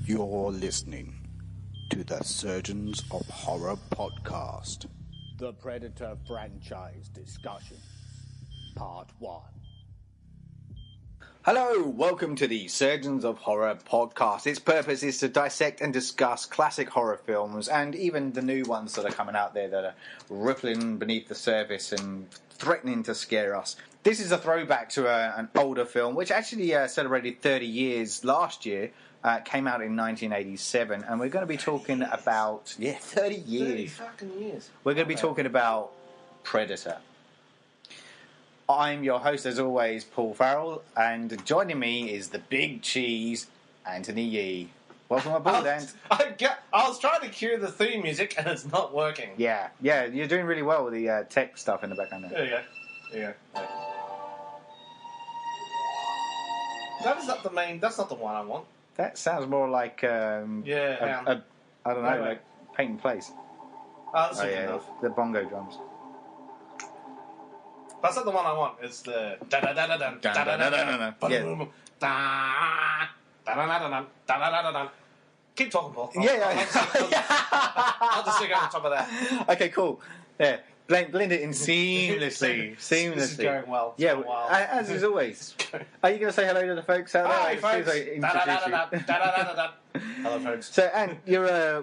You're listening to the Surgeons of Horror podcast. The Predator franchise discussion, part 1. Hello, welcome to the Surgeons of Horror podcast. Its purpose is to dissect and discuss classic horror films and even the new ones that are coming out there that are rippling beneath the surface and threatening to scare us. This is a throwback to an older film, which actually celebrated 30 years last year. Came out in 1987, and we're going to be talking about 30 years. 30 fucking years. We're going to be talking about Predator. I'm your host, as always, Paul Farrell, and joining me is the big cheese, Anthony Yee. Welcome aboard, Ant. I was trying to cue the theme music, and it's not working. Yeah, you're doing really well with the tech stuff in the background there. There you go. That's not the one I want. That sounds more like I don't know, like Paint and Place. That's enough. The bongo drums. That's not the one I want. It's the da da da da da da da da da da. Keep talking, Paul. I'll just stick on top of that. Okay, cool. Yeah. Blend it in seamlessly. This is going well. Yeah, as is always. Are you going to say hello to the folks out there? Hi, folks. Hello, folks. So, and you're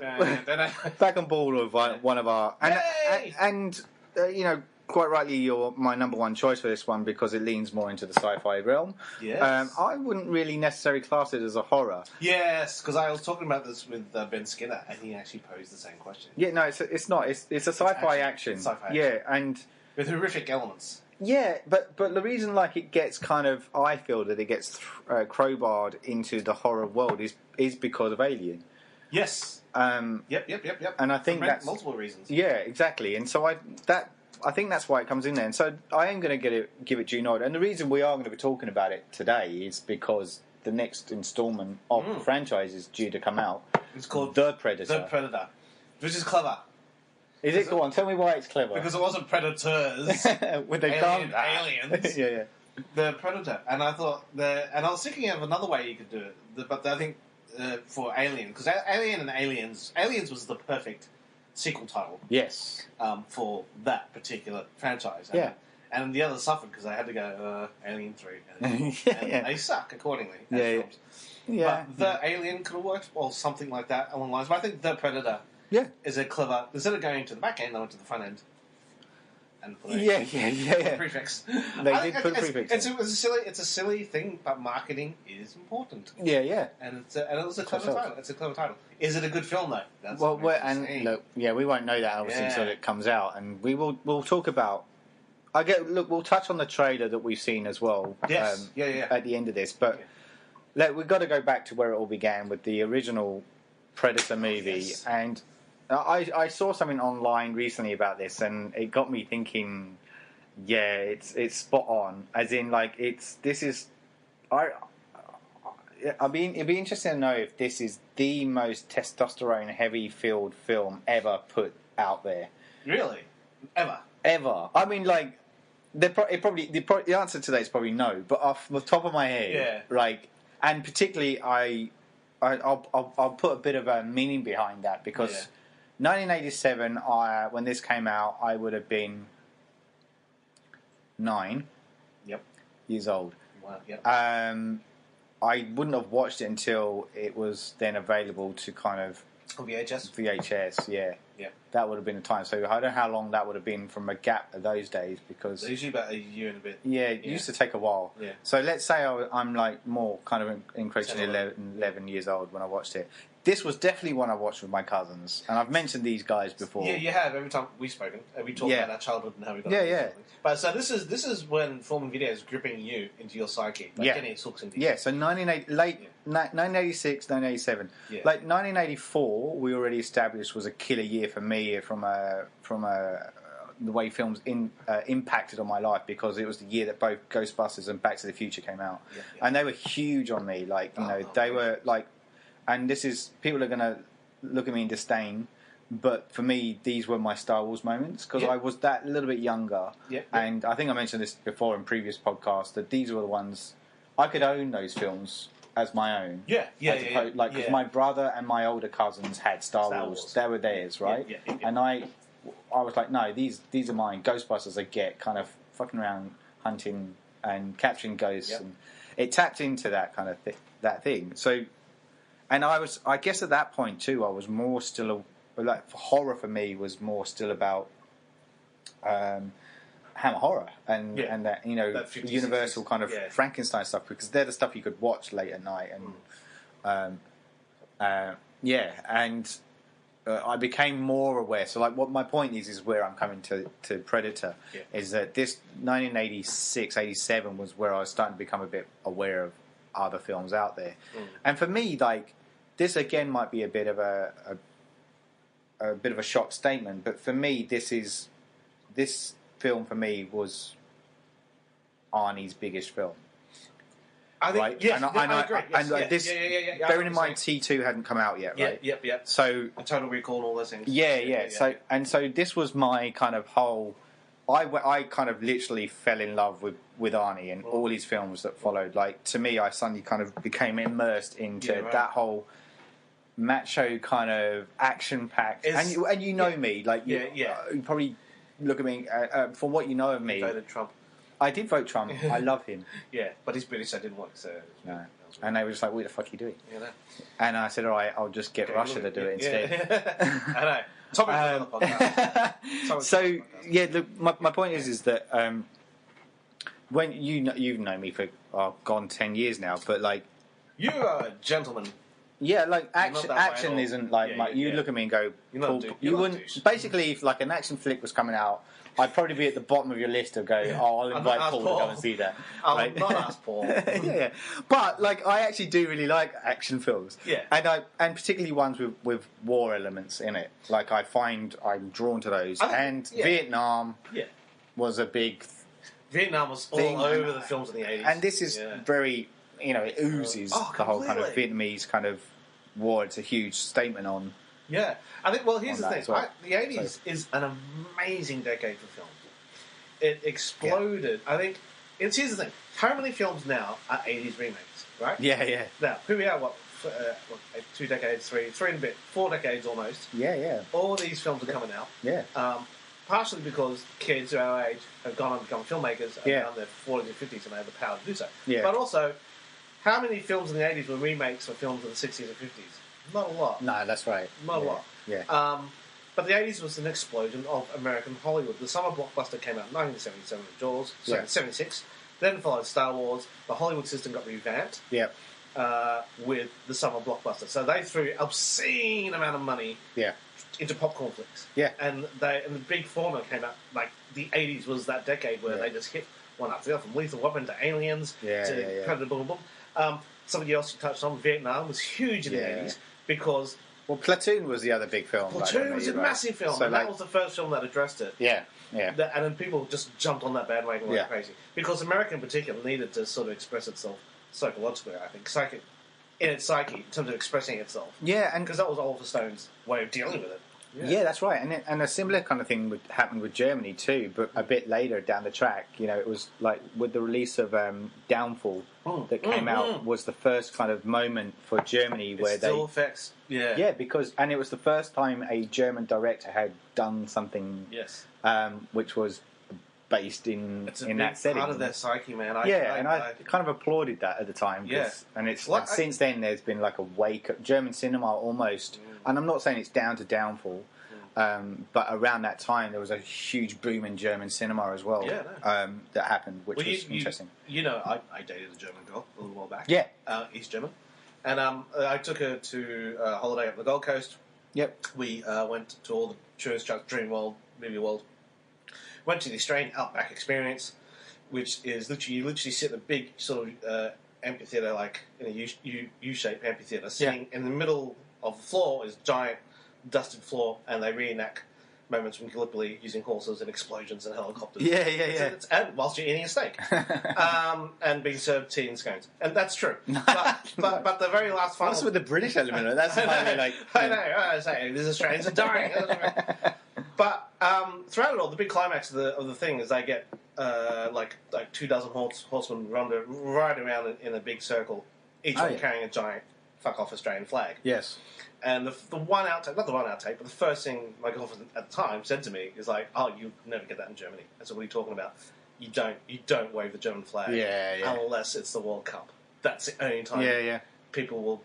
back on board with one of our... And you know, quite rightly, you're my number one choice for this one because it leans more into the sci-fi realm. Yes. I wouldn't really necessarily class it as a horror. Yes, because I was talking about this with Ben Skinner, and he actually posed the same question. Yeah, no, it's not. It's a sci-fi action. Sci-fi action. Yeah, and with horrific elements. Yeah, but the reason it gets kind of, I feel that it gets crowbarred into the horror world is because of Alien. Yes. Yep. And I think that's multiple reasons. Yeah, exactly. And so I think that's why it comes in there. And so I am going to give it due nod. And the reason we are going to be talking about it today is because the next instalment of the franchise is due to come out. It's called The Predator. The Predator, which is clever. Is it? Go on, tell me why it's clever. Because it wasn't Predators. With the aliens. Yeah. The Predator. And I thought, and I was thinking of another way you could do it. But I think for Alien, because Alien and Aliens was the perfect sequel title. Yes. For that particular franchise. Yeah. And the others suffered because they had to go Alien 3. And they suck accordingly as films. Yeah. But the Alien could have worked, or something like that along the lines. But I think The Predator is a clever... Instead of going to the back end, they went to the front end. And put a prefix. They did put prefix. It's a silly thing, but marketing is important. Yeah. And it was a clever title. It's a clever title. Is it a good film, though? That's look, we won't know that obviously until it comes out, and we'll talk about. We'll touch on the trailer that we've seen as well. Yes. At the end of this, but we've got to go back to where it all began with the original Predator movie, and I saw something online recently about this, and it got me thinking. Yeah, it's spot on. As in, it'd be interesting to know if this is the most testosterone-heavy filled film ever put out there. Really? Ever? I mean, the answer to that is probably no. But off the top of my head, and particularly, I'll put a bit of a meaning behind that because 1987, when this came out, I would have been 9 years old. Wow. Yep. I wouldn't have watched it until it was then available to kind of... VHS, yeah. That would have been the time. So I don't know how long that would have been from a gap of those days because... Usually about a year and a bit. Yeah, it used to take a while. Yeah. So let's say I'm more kind of increasingly 11 years old when I watched it. This was definitely one I watched with my cousins. And I've mentioned these guys before. Yeah, you have. Every time we've spoken. We talk about our childhood and how we got it. But so this is when film and video is gripping you into your psyche. Getting its hooks into you. Yeah, so 1986, 1987. Yeah. 1984, we already established was a killer year for me from the way films impacted on my life because it was the year that both Ghostbusters and Back to the Future came out. Yeah. And they were huge on me. They were and this is, people are going to look at me in disdain, but for me, these were my Star Wars moments because I was that little bit younger. And I think I mentioned this before in previous podcasts that these were the ones I could own those films as my own. Like, because my brother and my older cousins had Star Wars. They were theirs, right? Yeah. And I was like, no, these are mine. Ghostbusters, I get, kind of fucking around hunting and capturing ghosts, and it tapped into that kind of that thing. So, and I guess at that point too, I was more still horror for me was more still about Hammer horror and that that 50s, Universal 60s, kind of Frankenstein stuff, because they're the stuff you could watch late at night, and and I became more aware. So, like, what my point is where I'm coming to Predator is that this 1986, 87 was where I was starting to become a bit aware of other films out there, and for me, like, this again might be a bit of a shock statement, but for me, this film for me was Arnie's biggest film. I think, right? yes, I agree. Yes, bearing in mind T2 hadn't come out yet, right? Yep. So a Total Recall and all those things. So this was my kind of whole. I kind of literally fell in love with Arnie and all his films that followed. Like, to me, I suddenly kind of became immersed into that whole macho kind of action-packed. And you know me, like you probably look at me for what you know of me. You voted Trump. I did vote Trump. I love him. Yeah, but he's British, so it didn't work. So no. And they were just like, "What the fuck are you doing?" Yeah, no. And I said, "All right, I'll just get Russia to do it instead." I know. Topic for the podcast. So look, my point is that when you've known me for gone 10 years now, but like you are a gentleman. Yeah, like action isn't like you look at me and go, you wouldn't. Basically, if like an action flick was coming out, I'd probably be at the bottom of your list of going, I'll invite Paul to go and see that. I'll not ask Paul. Yeah, but like I actually do really like action films. Yeah, and particularly ones with war elements in it. Like I find I'm drawn to those. Vietnam was a big. Vietnam was all over the films in the 80s, and this is very. It oozes the whole kind of Vietnamese kind of war. It's a huge statement on. Yeah, I think. Well, here's the thing: well. the '80s is an amazing decade for film. It exploded. I think. Here's the thing: how many films now are '80s remakes? Right? Yeah. Now, here we are. 2 decades, three and a bit, 4 decades almost. Yeah. All these films are coming out. Yeah. Partially because kids our age have gone on to become filmmakers and now in their 40s and 50s and they have the power to do so. Yeah. But also, how many films in the 80s were remakes of films in the 60s and 50s? Not a lot. No, that's right. Not a lot. Yeah. But the 80s was an explosion of American Hollywood. The summer blockbuster came out in 1977 with Jaws, 76. Then followed Star Wars. The Hollywood system got revamped with the summer blockbuster. So they threw obscene amount of money into popcorn flicks. Yeah. And the big formula came out, like the 80s was that decade where they just hit one after the other, from Lethal Weapon to Aliens to Predator, boom, boom, boom. Something else you touched on, Vietnam was huge in the 80s because... Well, Platoon was the other big film. Platoon was a massive film, so and that was the first film that addressed it. Yeah. And then people just jumped on that bandwagon like crazy. Because America in particular needed to sort of express itself psychologically, I think. In its psyche, in terms of expressing itself. Yeah, and because that was Oliver Stone's way of dealing with it. Yeah, that's right. And a similar kind of thing happened with Germany too, but a bit later down the track. It was like with the release of Downfall that came out was the first kind of moment for Germany where still affects. Yeah, because it was the first time a German director had done something which was based in that setting. It's part of their psyche, man. I kind of applauded that at the time. And since then there's been like a wake up. German cinema almost, and I'm not saying it's down to Downfall, but around that time there was a huge boom in German cinema as well that happened, which was interesting. I dated a German girl a little while back. Yeah. East German. And I took her to a holiday up the Gold Coast. Yep. We went to all the tourist traps, Dream World, Movie World. Went to the Australian Outback Experience, which is you literally sit in a big sort of amphitheatre, like in a U-shaped amphitheatre. Sitting in the middle of the floor is a giant dusted floor, and they reenact moments from Gallipoli using horses and explosions and helicopters. And whilst you're eating a steak. And being served tea and scones. And that's true. But the very last final... What's with the British element of it? That's finally like... I know. I say, these Australians are dying. But throughout it all, the big climax of the thing is they get like 24 horsemen ride around in a big circle each one carrying a giant fuck off Australian flag. Yes. And the one outtake, not the one outtake, but the first thing my girlfriend at the time said to me is like, "Oh, you'll never get that in Germany." I said, "What are you talking about? You don't wave the German flag unless it's the World Cup. That's the only time people will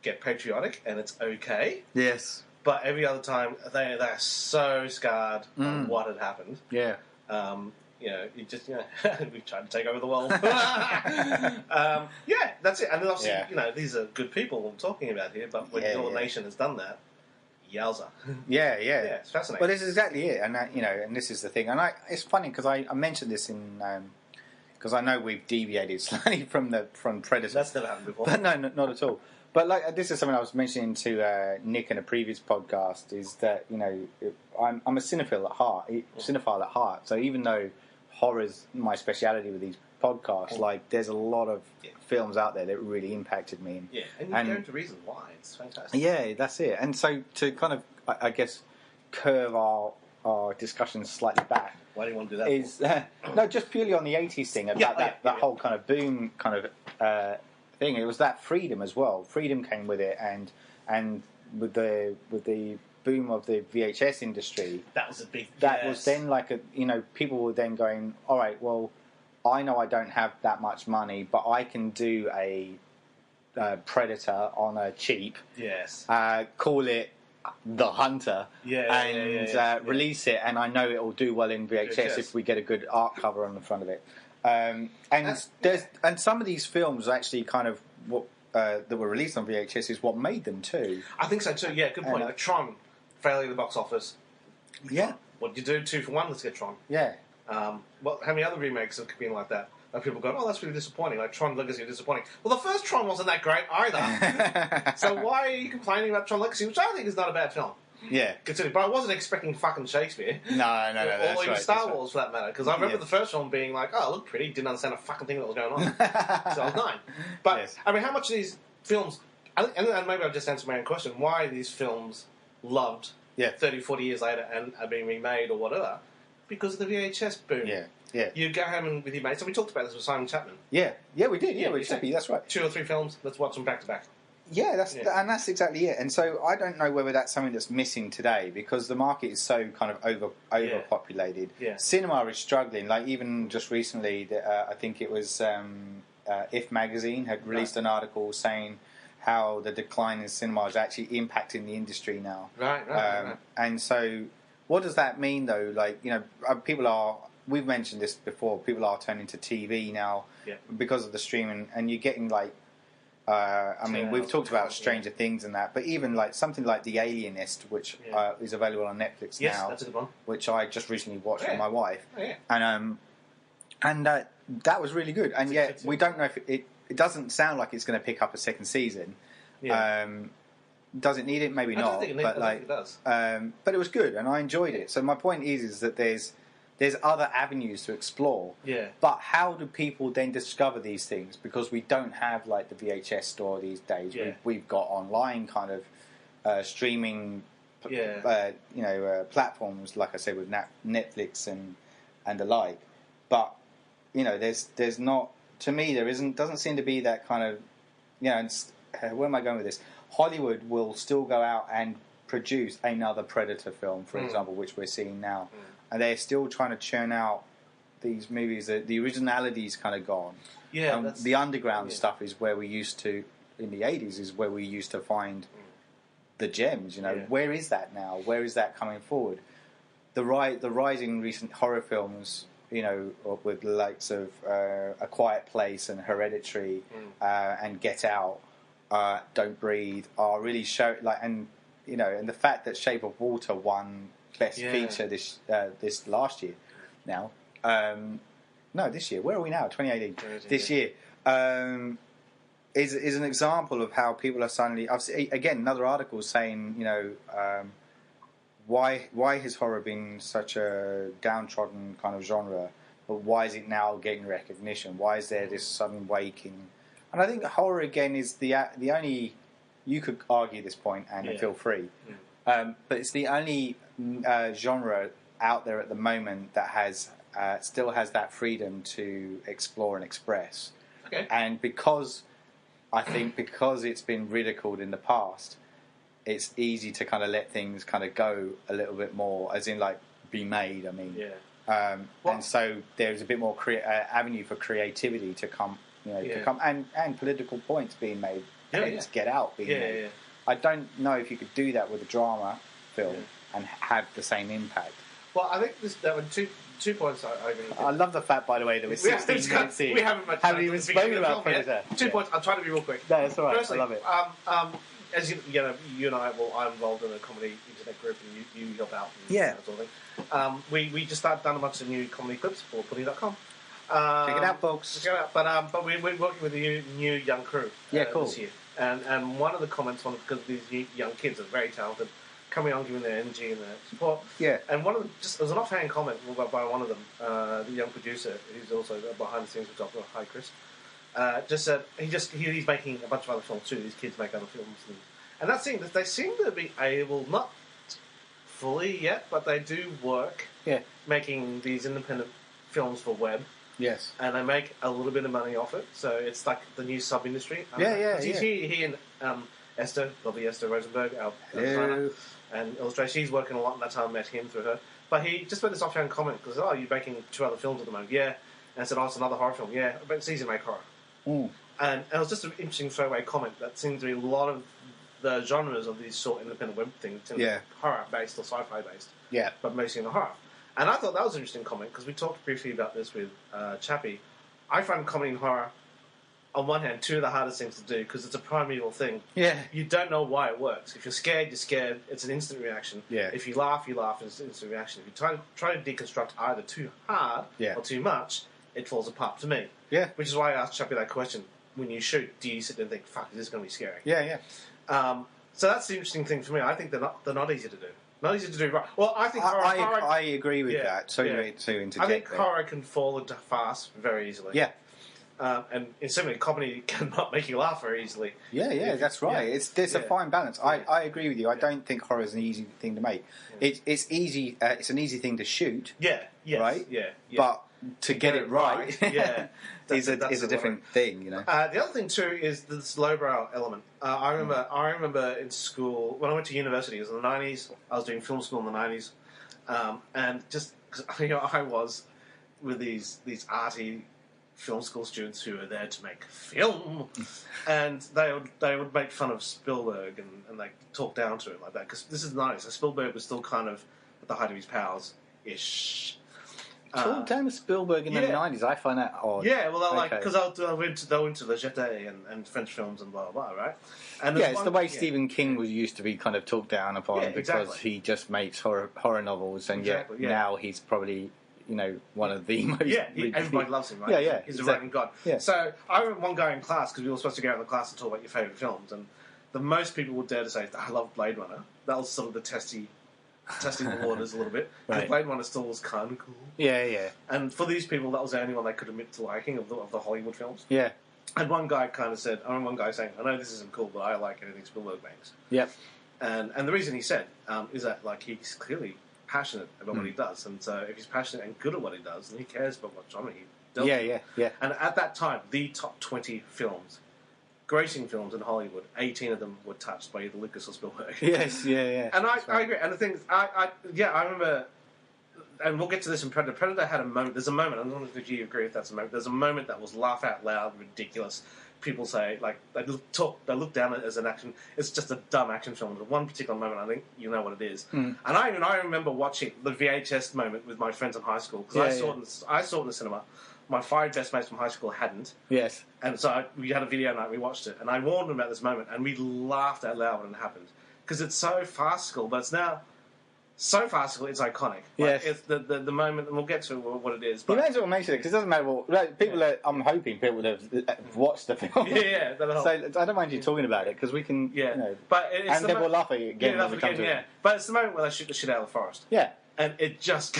get patriotic, and it's okay." Yes. But every other time, they're so scarred on what had happened. Yeah. You just, we tried to take over the world. That's it. And then obviously, these are good people we're talking about here, but when your nation has done that, yowza. Yeah, it's fascinating. Well, this is exactly it. And, and this is the thing. And it's funny because I mentioned this in... because I know we've deviated slightly from Predator. That's never happened before. But no, not at all. But this is something I was mentioning to Nick in a previous podcast. Is that I'm a cinephile at heart. So even though horror's my speciality with these podcasts, there's a lot of films out there that really impacted me. And you go into reasons why. It's fantastic. Yeah, that's it. And so to kind of, I guess, curve our discussion slightly back. Why do you want to do that? Is no, just purely on the 80s thing about that whole kind of boom kind of thing. It was that freedom as well. Freedom came with it, and with the boom of the VHS industry, that was a big. That was then people were then going, all right, well, I know I don't have that much money, but I can do a Predator on a cheap. Yes. Call it The Hunter. Release it, and I know it will do well in VHS if we get a good art cover on the front of it. And some of these films actually kind of what that were released on VHS is what made them too. I think so too. Yeah, good point. Like Tron, failure at the box office. Yeah. What do you do? 2 for 1. Let's get Tron. Yeah. How many other remakes have been like that? Like people go, "Oh, that's really disappointing." Like Tron Legacy was disappointing. Well, the first Tron wasn't that great either. So why are you complaining about Tron Legacy, which I think is not a bad film? Yeah. Considering, but I wasn't expecting fucking Shakespeare. No. Or even Star Wars for that matter. Because I remember the first one being like, "Oh, it looked pretty." Didn't understand a fucking thing that was going on. So I was 9. But I mean, how much of these films? And maybe I'll just answer my own question: why are these films loved 30, 40 years later and are being remade or whatever? Because of the VHS boom. Yeah. You go home with your mates, and we talked about this with Simon Chapman. Yeah, we did. Yeah, that's right. 2 or 3 films, let's watch them back to back. Yeah, that's exactly it. And so I don't know whether that's something that's missing today because the market is so kind of overpopulated. Yeah. Cinema is struggling. Like even just recently, I think it was If Magazine had released an article saying how the decline in cinema is actually impacting the industry now. Right. And so, what does that mean though? Like people are. We've mentioned this before. People are turning to TV now because of the streaming, and you're getting like. We've talked about Stranger Things and that, but even like something like The Alienist, which is available on Netflix now. Yes, that's a good one. Which I just recently watched with my wife, and that was really good. And yet we don't know if it doesn't sound like it's going to pick up a second season. Yeah. Does it need it? Maybe not. I don't think it does. But it was good, and I enjoyed it. So my point is that there's other avenues to explore. Yeah. But how do people then discover these things? Because we don't have like the VHS store these days. Yeah. We've got online kind of streaming, platforms. Like I said, with Netflix and the like. But there's not. To me, doesn't seem to be that kind of. Where am I going with this? Hollywood will still go out and produce another Predator film, for example, which we're seeing now. And they're still trying to churn out these movies. The originality's kind of gone. Yeah, the underground stuff is where we used to, in the 80s, is where we used to find the gems. Where is that now? Where is that coming forward? The rising recent horror films, with the likes of A Quiet Place and Hereditary and Get Out, Don't Breathe, are really and the fact that Shape of Water won Best Feature this last year now. This year. Where are we now? 2018. This year is an example of how people are suddenly. I've seen, again, another article saying, why has horror been such a downtrodden kind of genre, but why is it now getting recognition? Why is there this sudden waking? And I think horror again is the only. You could argue this point, and feel free. But it's the only genre out there at the moment that has still has that freedom to explore and express. Okay. And because I think because it's been ridiculed in the past, it's easy to kind of let things kind of go a little bit more, as in like be made. I mean, and so there's a bit more avenue for creativity to come, to come, and political points being made, get out being made. Yeah. I don't know if you could do that with a drama film and have the same impact. Well, I think there were two points I agree with. I love the fact, by the way, that we're 16 minutes in. We haven't even spoken about Predator. 2 points. I'll try to be real quick. No, that's all right. Firstly, I love it. As you know, you and I, I'm involved in a comedy internet group, and you help out. And that sort of thing. We just done a bunch of new comedy clips for Putty.com. Check it out, folks. Check it out. But we're working with a new young crew cool. this year. And one of the comments on, because these young kids are very talented, coming on, giving their energy and their support. Yeah. And one of them, just as an offhand comment by one of them, the young producer, who's also behind the scenes with Dr. Hi Chris, just said he's making a bunch of other films too. These kids make other films, and that's thing that they seem to be able, not fully yet, but they do work. Yeah. Making these independent films for web. Yes. And they make a little bit of money off it, so it's like the new sub-industry. He and Esther, lovely Esther Rosenberg, our designer and illustrator, she's working a lot, and that's how I met him through her. But he just made this offhand comment, because, you're making 2 other films at the moment. Yeah. And I said, it's another horror film. Yeah, but it's easy to make horror. Mm. And it was just an interesting throwaway comment that seems to be a lot of the genres of these sort of independent web things, horror-based or sci-fi-based. Yeah. But mostly in the horror. And I thought that was an interesting comment, because we talked briefly about this with Chappie. I find comedy and horror, on one hand, 2 of the hardest things to do, because it's a primeval thing. Yeah. You don't know why it works. If you're scared, you're scared. It's an instant reaction. Yeah. If you laugh, it's an instant reaction. If you try to deconstruct either too hard or too much, it falls apart to me. Yeah. Which is why I asked Chappie that question. When you shoot, do you sit there and think, fuck, this is going to be scary? Yeah. So that's the interesting thing for me. I think they're not easy to do. Not easy to do right. Well, I think horror... I agree with that. So to interject I think horror can fall into farce very easily. Yeah. And certainly comedy cannot make you laugh very easily. Yeah, that's right. Yeah. There's a fine balance. I agree with you. I don't think horror is an easy thing to make. Yeah. It's easy. It's an easy thing to shoot. Yeah. Yes. Right. Yeah. But to get it right, is a different thing. The other thing too is this lowbrow element. I remember in school when I went to university. It was in the 90s. I was doing film school in the 90s, and just I was with these arty film school students who were there to make film, and they would make fun of Spielberg and like talk down to him like that, because this is nice. So Spielberg was still kind of at the height of his powers ish. Talk down to Spielberg in the 90s. I find that odd. Yeah, well, because they went to Le Jetée and French films and blah blah blah, right? And it's the way Stephen King was used to be kind of talked down upon because he just makes horror novels, and now he's probably one of the most... everybody loves him, right? He's a writing god. Yeah. So I remember one guy in class, because we were supposed to go out in the class and talk about your favourite films, and the most people would dare to say, I love Blade Runner. That was sort of the testing the waters a little bit, because Blade Runner still was kind of cool. Yeah. And for these people, that was the only one they could admit to liking of the Hollywood films. Yeah. And one guy kind of said, I remember one guy saying, I know this isn't cool, but I like anything Spielberg makes. Yep. And the reason he said is that he's clearly passionate about what he does, and so if he's passionate and good at what he does, then he cares about what genre he does. Yeah. And at that time, the top 20 films, grossing films in Hollywood, 18 of them were touched by either Lucas or Spielberg. Yes, yeah. And I agree. And the thing is, I remember, and we'll get to this in Predator. Predator had a moment. There's a moment. I don't know if you agree if that's a moment. There's a moment that was laugh out loud, ridiculous. People say, they look down at it as an action. It's just a dumb action film. There's one particular moment, I think you know what it is. And I remember watching the VHS moment with my friends in high school, because I saw it in the cinema. My 5 best mates from high school hadn't. Yes. And so we had a video night, we watched it, and I warned them about this moment, and we laughed out loud when it happened. Because it's so farcical, but it's now so farcical, it's iconic. Yes. It's the moment, and we'll get to what it is. But you may as well mention it, because it doesn't matter what... people I'm hoping people have watched the film. Yeah. So I don't mind you talking about it, because we can... Yeah. But it's and then we'll laugh at it again when we come to it. But it's the moment where they shoot the shit out of the forest. Yeah. And it just...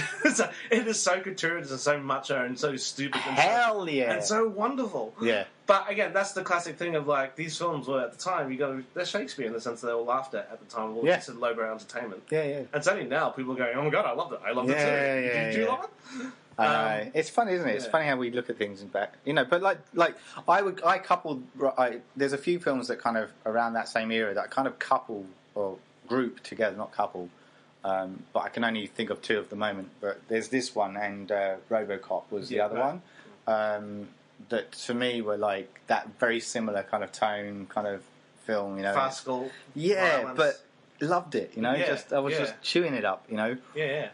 it is so gratuitous and so macho and so stupid. And so wonderful. Yeah. But again, that's the classic thing of these films were at the time, they're Shakespeare in the sense that they were laughed at the time. Well, it's lowbrow entertainment. Yeah. And it's only now people are going, oh my god, I loved it. I loved it too. Did you love it? It's funny, isn't it? It's funny how we look at things and back, But there's a few films that kind of around that same era that kind of couple or group together, not couple. But I can only think of two at the moment. But there's this one, and RoboCop was the other one. That to me were like that very similar kind of tone, kind of film. Farcical. Yeah, violence. but loved it. I was just chewing it up. Yeah.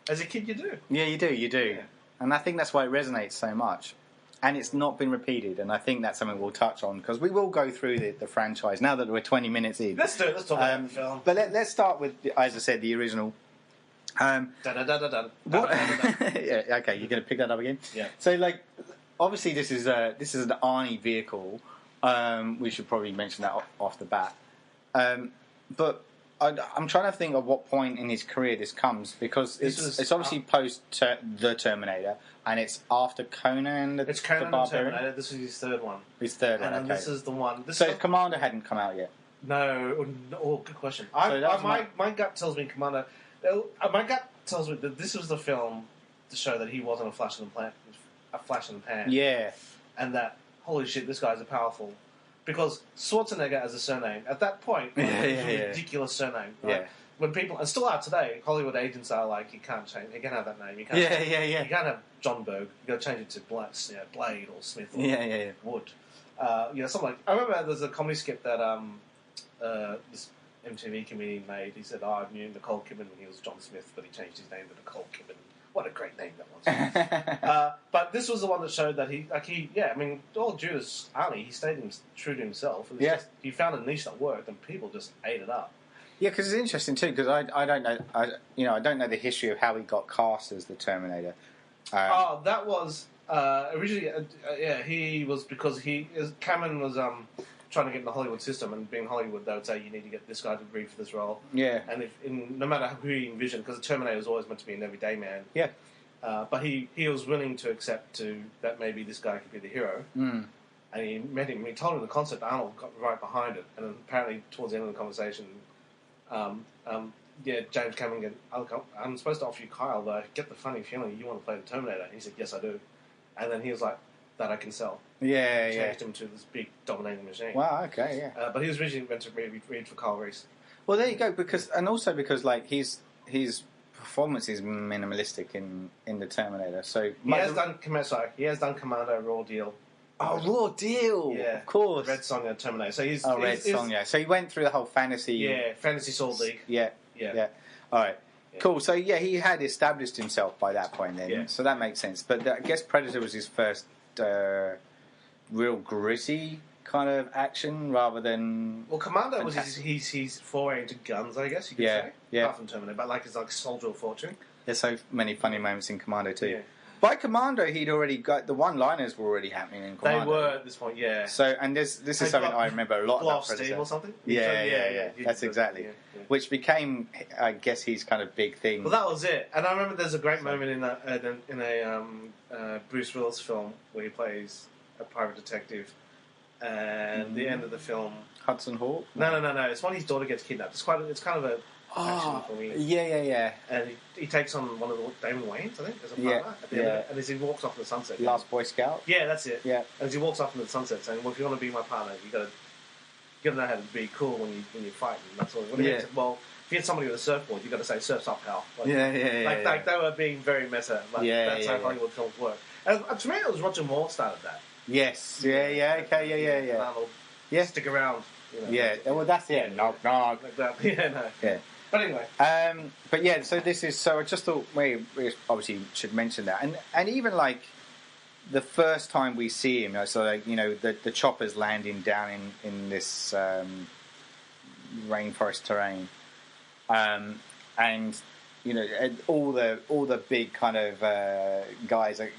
As a kid, you do. Yeah, you do. Yeah. And I think that's why it resonates so much. And it's not been repeated, and I think that's something we'll touch on, because we will go through the franchise now that we're 20 minutes in. Let's do it. Let's talk about the film. But let's start with, as I said, the original. Dun, dun, dun, dun, dun. What? Yeah, okay, you're going to pick that up again? Yeah. So, obviously this is an Arnie vehicle. We should probably mention that off the bat. But I'm trying to think of what point in his career this comes, because it's obviously post the Terminator, and it's after Conan. It's Conan the Terminator. This is his third one. His third one. And okay. this is the one. Commander hadn't come out yet. No. Oh, good question. My gut tells me Commander. My gut tells me that this was the film to show that he wasn't a flash in the pan. Yeah. And that, holy shit, this guy's a powerful. Because Schwarzenegger as a surname, at that point, was a ridiculous surname. Right? Yeah. When people, and still are today, Hollywood agents are like, you can't change, you can't have that name. You can't, You can't have John Berg. You got to change it to Blade or Smith or Wood. Something like. I remember there's a comedy skit that this MTV comedian made. He said, I knew Nicole Kidman when he was John Smith, but he changed his name to Nicole Kidman. What a great name that was. But this was the one that showed that all due to Arnie, he stayed true to himself. He found a niche that worked, and people just ate it up. Yeah, because it's interesting too. Because I don't know, I don't know the history of how he got cast as the Terminator. That was originally, he was because Cameron was trying to get in the Hollywood system, and being Hollywood, they would say you need to get this guy to agree for this role. Yeah. And no matter who he envisioned, because the Terminator was always meant to be an everyday man. Yeah. But he was willing to accept that maybe this guy could be the hero. Mm. And he met him. He told him the concept. Arnold got right behind it. And then apparently towards the end of the conversation, James Cameron I'm supposed to offer you Kyle, but I get the funny feeling you want to play the Terminator. And he said, yes, I do. And then he was like, that I can sell. Yeah, changed him to this big dominating machine. Wow, okay, yeah. But he was originally meant to read for Kyle Reese. Well, there you go. Because his performance is minimalistic in the Terminator. So he has done Commando, Raw Deal. Oh, Raw Deal! Yeah, of course. Red Sonja, Terminator. So he's Red Sonja. So he went through the whole fantasy. Yeah, Fantasy Sword League. Yeah. All right. Yeah. Cool. So he had established himself by that point then. Yeah. So that makes sense. But I guess Predator was his first real gritty kind of action rather than. Well, Commando fantastic. Was his foray into guns, I guess you could say. Yeah. Apart from Terminator, but it's like Soldier of Fortune. There's so many funny moments in Commando too. Yeah. By Commando, he'd already got the one-liners were already happening in Commando. They were at this point, yeah. So, and this is something I remember a lot about Predator. Steam or something? Yeah. That's exactly. Yeah. Which became, I guess, his kind of big thing. Well, that was it. And I remember there's a great moment in a Bruce Willis film where he plays a private detective, and the end of the film. Hudson Hawk? No. It's when his daughter gets kidnapped. It's kind of a. Yeah. And he takes on one of the Damon Wayans, I think, as a partner at the end of it. And as he walks off in the sunset. Last Boy Scout? Yeah, that's it. Yeah. And as he walks off into the sunset saying, well, if you want to be my partner, you got to know how to be cool when you fight. And that's all. If you hit somebody with a surfboard, you got to say, surf's up, pal. Like they were being very meta. That's how Hollywood films work. And to me, it was Roger Moore started that. Yes. Yeah. Okay. Yeah. Arnold, stick around. Yeah. Well, that's it. Knock. Like that. Yeah. No. Yeah. But anyway. So this is. So I just thought we obviously should mention that, and even like the first time we see him, the choppers landing down in this rainforest terrain, and all the big kind of guys are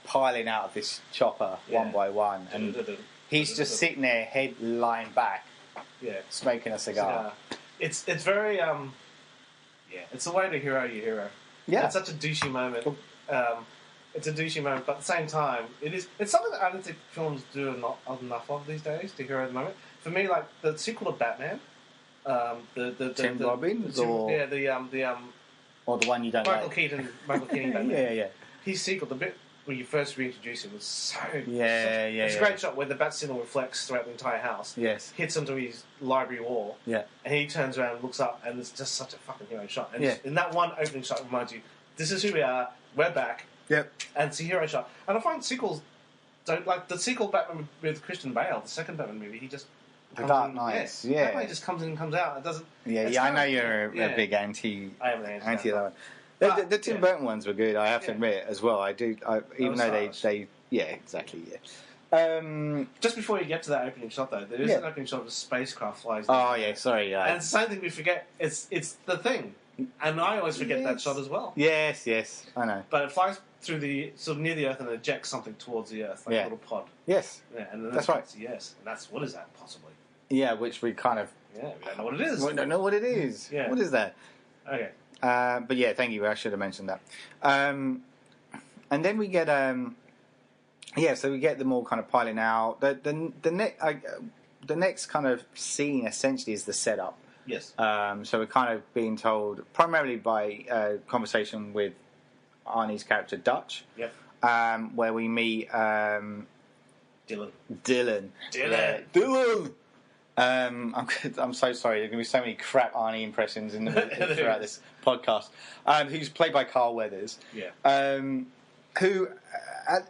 piling out of this chopper one by one, and he's just sitting there, head lying back, smoking a cigar. It's very it's the way to hero your hero. Yeah, it's such a douchey moment. It's a douchey moment, but at the same time, it's something that I don't think films do enough of these days to hero the moment. For me, like the sequel to Batman, the Tim Robbins, or the one you don't Michael like. Keaton Batman. his sequel, the bit where you first reintroduce him, was so... It's a great shot where the bat signal reflects throughout the entire house. Yes. Hits onto his library wall. Yeah. And he turns around and looks up, and it's just such a fucking hero shot. And Yeah. in that one opening shot reminds you, this is who we are, we're back. Yep. And it's a hero shot. And I find sequels don't... Like, the sequel Batman with Christian Bale, the second Batman movie, he just... The Dark Knight, yeah. Batman just comes in and comes out. It doesn't... Yeah, I know you're a big anti... I am an anti that one. But, the Tim Burton ones were good, I have to admit, as well. I do, even though they... Yeah, exactly, yeah. Just before you get to that opening shot, though, there is an opening shot of a spacecraft flies down. Oh, yeah, sorry, yeah. And it's the same thing we forget. It's the thing. And I always forget that shot as well. Yes, I know. But it flies through the... sort of near the Earth and ejects something towards the Earth, like a little pod. Yes. Yeah, and then that's right. Yes. And that's... What is that, possibly? Yeah, which we kind of... Yeah, we don't know what it is. We don't know what it is. Yeah. What is that? Okay. But yeah, thank you. I should have mentioned that. And then we get... so we get them all kind of piling out. The next kind of scene, essentially, is the setup. Yes. So we're kind of being told, primarily by conversation with Arnie's character, Dutch. Yep. Where we meet... Dylan. Yeah. Dylan! I'm so sorry. There's going to be so many crap Arnie impressions throughout this podcast. Who's played by Carl Weathers. Yeah. Who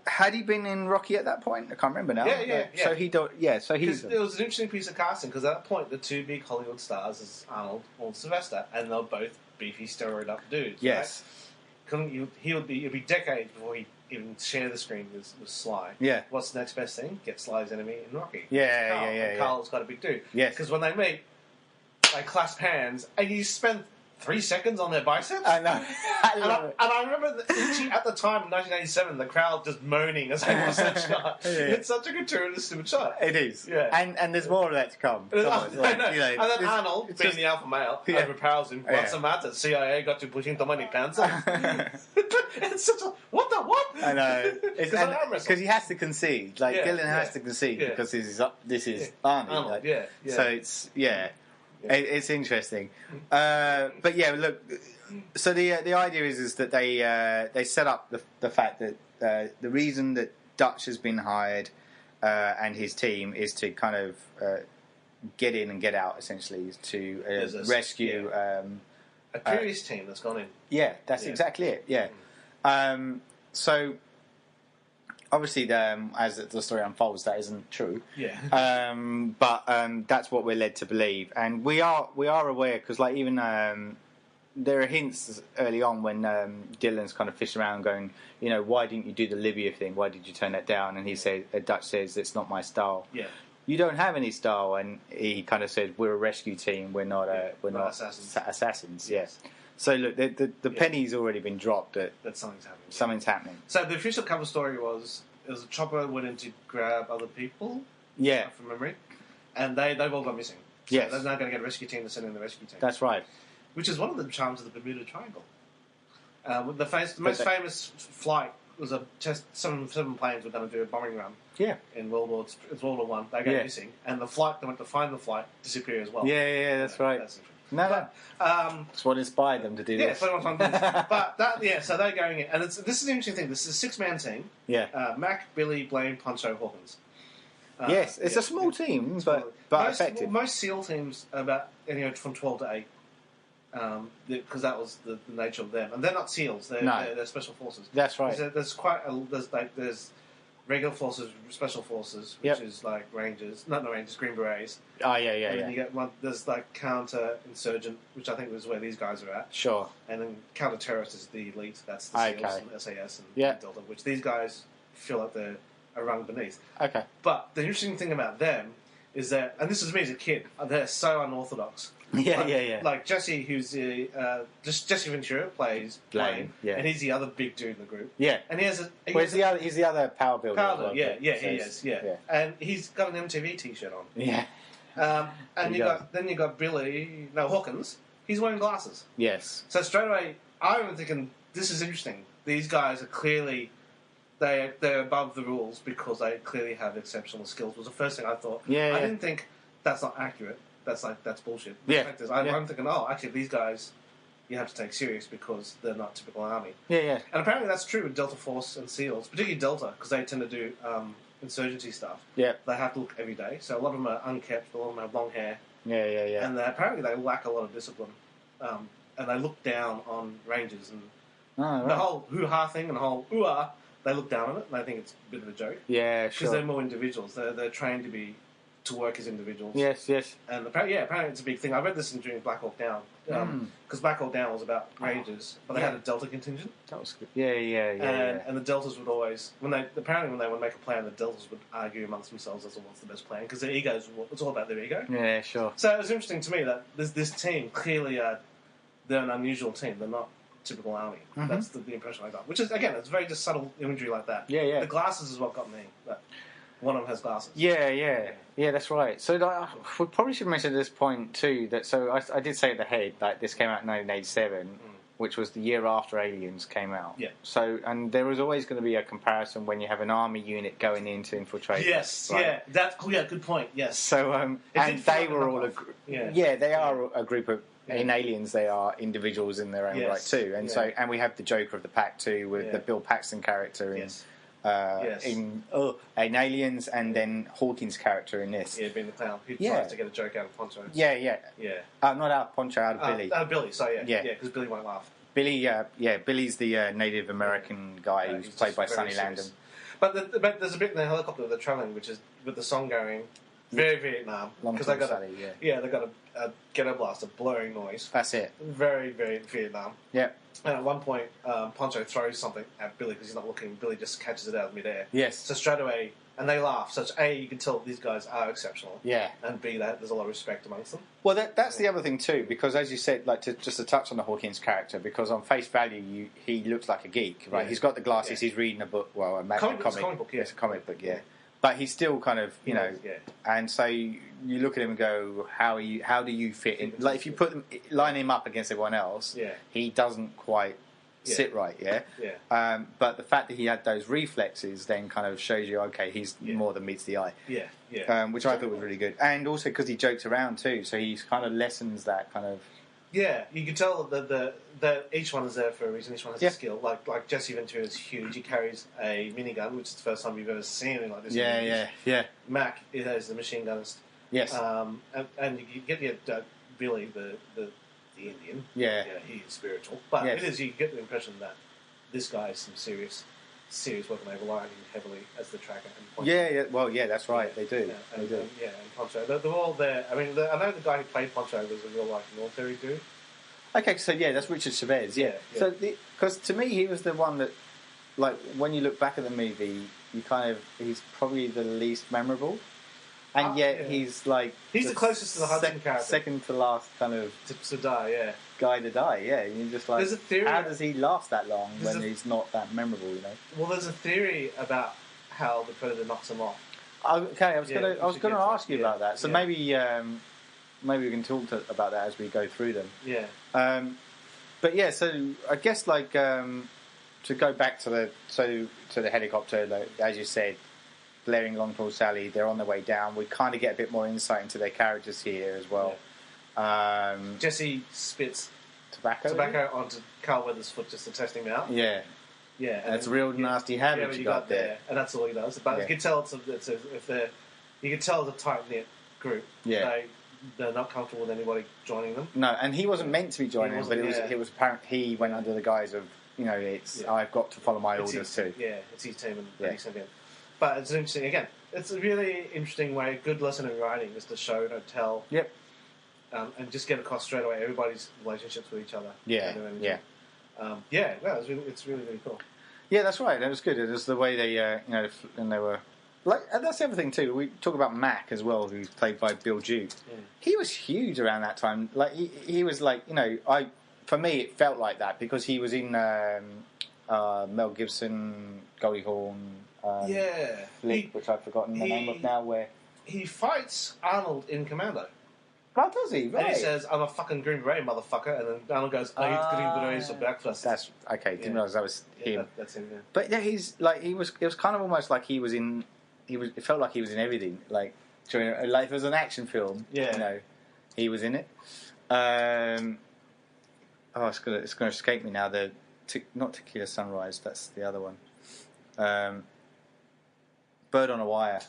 had he been in Rocky at that point? I can't remember now. Yeah. So he's. It was an interesting piece of casting because at that point the two big Hollywood stars is Arnold and Sylvester, and they're both beefy, steroid up dudes. Yes. Right? It'd be decades before he even share the screen with Sly. Yeah. What's the next best thing? Get Sly's enemy in Rocky. Yeah. Carl's got a big dude. Yes. Because when they meet, they clasp hands, and you spend 3 seconds on their biceps. I know. And I remember at the time in 1987, the crowd just moaning as they watched that shot. Yeah. It's such a gratuitous stupid shot. It is. Yeah. And there's more of that to come. I know. And then Arnold, being just, the alpha male, Yeah. overpowers him. What's the matter? CIA got you pushing too many pants off. It's such a... What? I know. Because he has to concede. Like, Dylan has to concede because this is Arnie. Arnold, like, So it's... Yeah. It's interesting, but yeah. Look, so the idea is that they set up the fact that the reason that Dutch has been hired and his team is to kind of get in and get out, essentially, to rescue a previous team that's gone in. Yeah, that's exactly it. Yeah, so. Obviously, as the story unfolds, that isn't true. Yeah. But that's what we're led to believe, and we are aware because, like, even there are hints early on when Dylan's kind of fishing around, going, why didn't you do the Libya thing? Why did you turn that down? And he says, Dutch says, it's not my style. Yeah. You don't have any style, and he kind of said, we're a rescue team. We're not assassins. Yes. Yeah. So look, the penny's already been dropped that something's happening. So the official cover story was a chopper went in to grab other people. Yeah, from memory, and they've all gone missing. So yes, they're now going to get a rescue team to send in the rescue team. That's right. Which is one of the charms of the Bermuda Triangle. The most famous flight was seven planes were going to do a bombing run. Yeah. In World War One, they go missing, and the flight they went to find the flight disappeared as well. Yeah, that's right. That's No, that's what inspired them to do this. Yeah, so they're going in. And this is an interesting thing. This is a 6-man team. Yeah. Mac, Billy, Blaine, Poncho, Hawkins. Yes, it's a small team, but effective. Most SEAL teams are about from 12 to 8. Because that was the nature of them. And they're not SEALs, they're special forces. That's right. There's regular forces, special forces, which is like Rangers, not Rangers, Green Berets. Oh, yeah. And then you get there's like counter-insurgent, which I think is where these guys are at. Sure. And then counter-terrorist is the elite, that's the SEALs and SAS and Delta, which these guys feel like they're a rung beneath. Okay. But the interesting thing about them is that, and this is me as a kid, they're so unorthodox. Yeah. Like Jesse, who's Jesse Ventura plays Blaine, and he's the other big dude in the group. Yeah, and he has he's the other power builder. He is. And he's got an MTV T-shirt on. Yeah. And you got Billy, Hawkins. He's wearing glasses. Yes. So straight away, I remember thinking, this is interesting. These guys are clearly they're above the rules because they clearly have exceptional skills. Was the first thing I thought. I didn't think that's not accurate. That's bullshit. Yeah. I'm thinking, actually, these guys you have to take serious because they're not typical army. Yeah, yeah. And apparently that's true with Delta Force and SEALs, particularly Delta, because they tend to do insurgency stuff. Yeah. They have to look every day. So a lot of them are unkept, a lot of them have long hair. Yeah, yeah, yeah. And apparently they lack a lot of discipline. And they look down on Rangers. And right. the whole hoo-ha thing and the whole ooh-ah, they look down on it and they think it's a bit of a joke. Yeah, Because sure. they're more individuals. They're trained to work as individuals. Yes, yes. And apparently it's a big thing. I read this during Black Hawk Down. Because Black Hawk Down was about Rangers, but they had a Delta contingent. That was good. Yeah. And the Deltas would always, when they would make a plan, the Deltas would argue amongst themselves as to what's the best plan, because their egos, it's all about their ego. Yeah, sure. So it was interesting to me that this team, clearly, they're an unusual team. They're not typical army. Mm-hmm. That's the impression I got. Which is, again, it's very just subtle imagery like that. Yeah, yeah. The glasses is what got me. That one of them has glasses. Yeah, that's right. So we probably should mention at this point too that I did say at the head that this came out in 1987, which was the year after Aliens came out. Yeah. So and there was always going to be a comparison when you have an army unit going in to infiltrate. Yes, right? yeah, that's cool. Yeah, good point. Yes. So and they were all they are a group of. In Aliens, they are individuals in their own right too, and and we have the Joker of the Pack too, with the Bill Paxton character in Aliens, and then Hawkins' character in this. Yeah, being the clown who tries to get a joke out of Poncho. Yeah. Not out of Poncho, out of Billy. Out of Billy. So because Billy won't laugh. Billy's the Native American guy who's played by Sonny Landham. But there's a bit in the helicopter that they're traveling, which is with the song going. Very Vietnam, because they got they got a ghetto blaster blowing noise. That's it. Very, very Vietnam. Yeah. And at one point, Poncho throws something at Billy because he's not looking. Billy just catches it out of midair. Yes. So straight away, and they laugh. So you can tell these guys are exceptional. Yeah. And B, there's a lot of respect amongst them. Well, that's the other thing too, because as you said, just to touch on the Hawkins character, because on face value, he looks like a geek, right? Yeah. He's got the glasses. Yeah. He's reading a book. Well, a comic book. Yeah. It's a comic book. Yeah. But he's still kind of, and so you look at him and go, how do you fit in? Like if you line him up against everyone else, he doesn't quite sit right, but the fact that he had those reflexes then kind of shows you, okay, he's more than meets the eye. Which I thought was really good, and also because he jokes around too, so he kind of lessens that kind of. Yeah, you can tell that each one is there for a reason. Each one has a skill. Like Jesse Ventura is huge. He carries a minigun, which is the first time you've ever seen anything like this. Yeah. Mac is the machine gunist. Yes. And you get Billy, the Indian. Yeah. He is spiritual. But it is, you get the impression that this guy is some serious work, and they rely on him heavily as the tracker. And Well, that's right. They do. And Poncho. They're all there. I mean, I know the guy who played Poncho was a real life military dude. Okay, so that's Richard Chavez. Yeah. So because to me, he was the one that, like, when you look back at the movie, he's probably the least memorable. And yet he's like... He's the closest to the Hudson character. Second to last kind of... To die, guy to die, And you're just like... There's a theory... How does he last that long when he's not that memorable, Well, there's a theory about how the Predator knocks him off. Okay, I was going to ask you about that. So maybe we can talk about that as we go through them. Yeah. But so I guess to go back to the helicopter, as you said, blaring Long Tall Sally, they're on their way down. We kind of get a bit more insight into their characters here as well. Yeah. Jesse spits tobacco onto Carl Weathers' foot just to test him out. Yeah. Yeah, and it's a real nasty habit you got there. And that's all he does. But you can tell you can tell it's a tight knit group. Yeah. They're not comfortable with anybody joining them. No, and he wasn't meant to be joining them, but it was apparent he went under the guise of I've got to follow my orders too. Yeah, it's his team and he sent in. But it's interesting. Again, it's a really interesting way. A good lesson in writing is to show, don't tell. Yep. And just get across straight away everybody's relationships with each other. Yeah. It's really, really cool. Yeah, that's right. That was good. It was the way they, and they were and that's the other thing too. We talk about Mac as well, who's played by Bill Duke. Yeah. He was huge around that time. Like he was like, for me it felt like that because he was in Mel Gibson, Goldie Hawn. Flick, which I've forgotten the name of now. Where he fights Arnold in Commando. Oh, does he? Right. And he says, "I'm a fucking Green Beret, motherfucker," and then Arnold goes, "Oh, he's Green Berets for breakfast." That's okay. Didn't realise that was him. That's him. Yeah. But he's like he was. It was kind of almost like he was in. It felt like he was in everything. Like during, like if it was an action film. Yeah. He was in it. Oh, it's gonna escape me now. Not Tequila Sunrise. That's the other one. Bird on a Wire.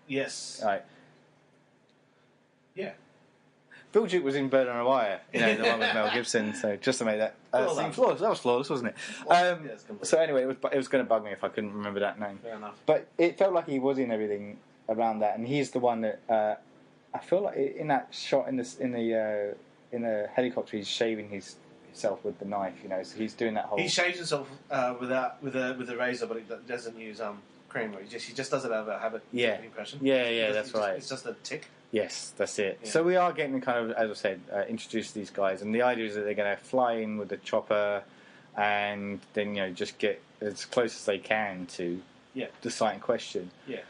Yes. Right. Yeah. Bill Duke was in Bird on a Wire. You know, the one with Mel Gibson. So just to make that flawless. That was flawless, wasn't it? So anyway, it was going to bug me if I couldn't remember that name. Fair enough. But it felt like he was in everything around that, and he's the one that I feel like in that shot in the helicopter, he's shaving himself with the knife. You know, so he's doing that whole. He shaves himself with a razor, but he doesn't use cream. He just does it out of a habit. Yeah. Impression. Yeah, that's right. It's just a tick. Yes, that's it. Yeah. So we are getting kind of, as I said, introduced to these guys, and the idea is that they're going to fly in with the chopper, and then just get as close as they can to the site in question. Yeah.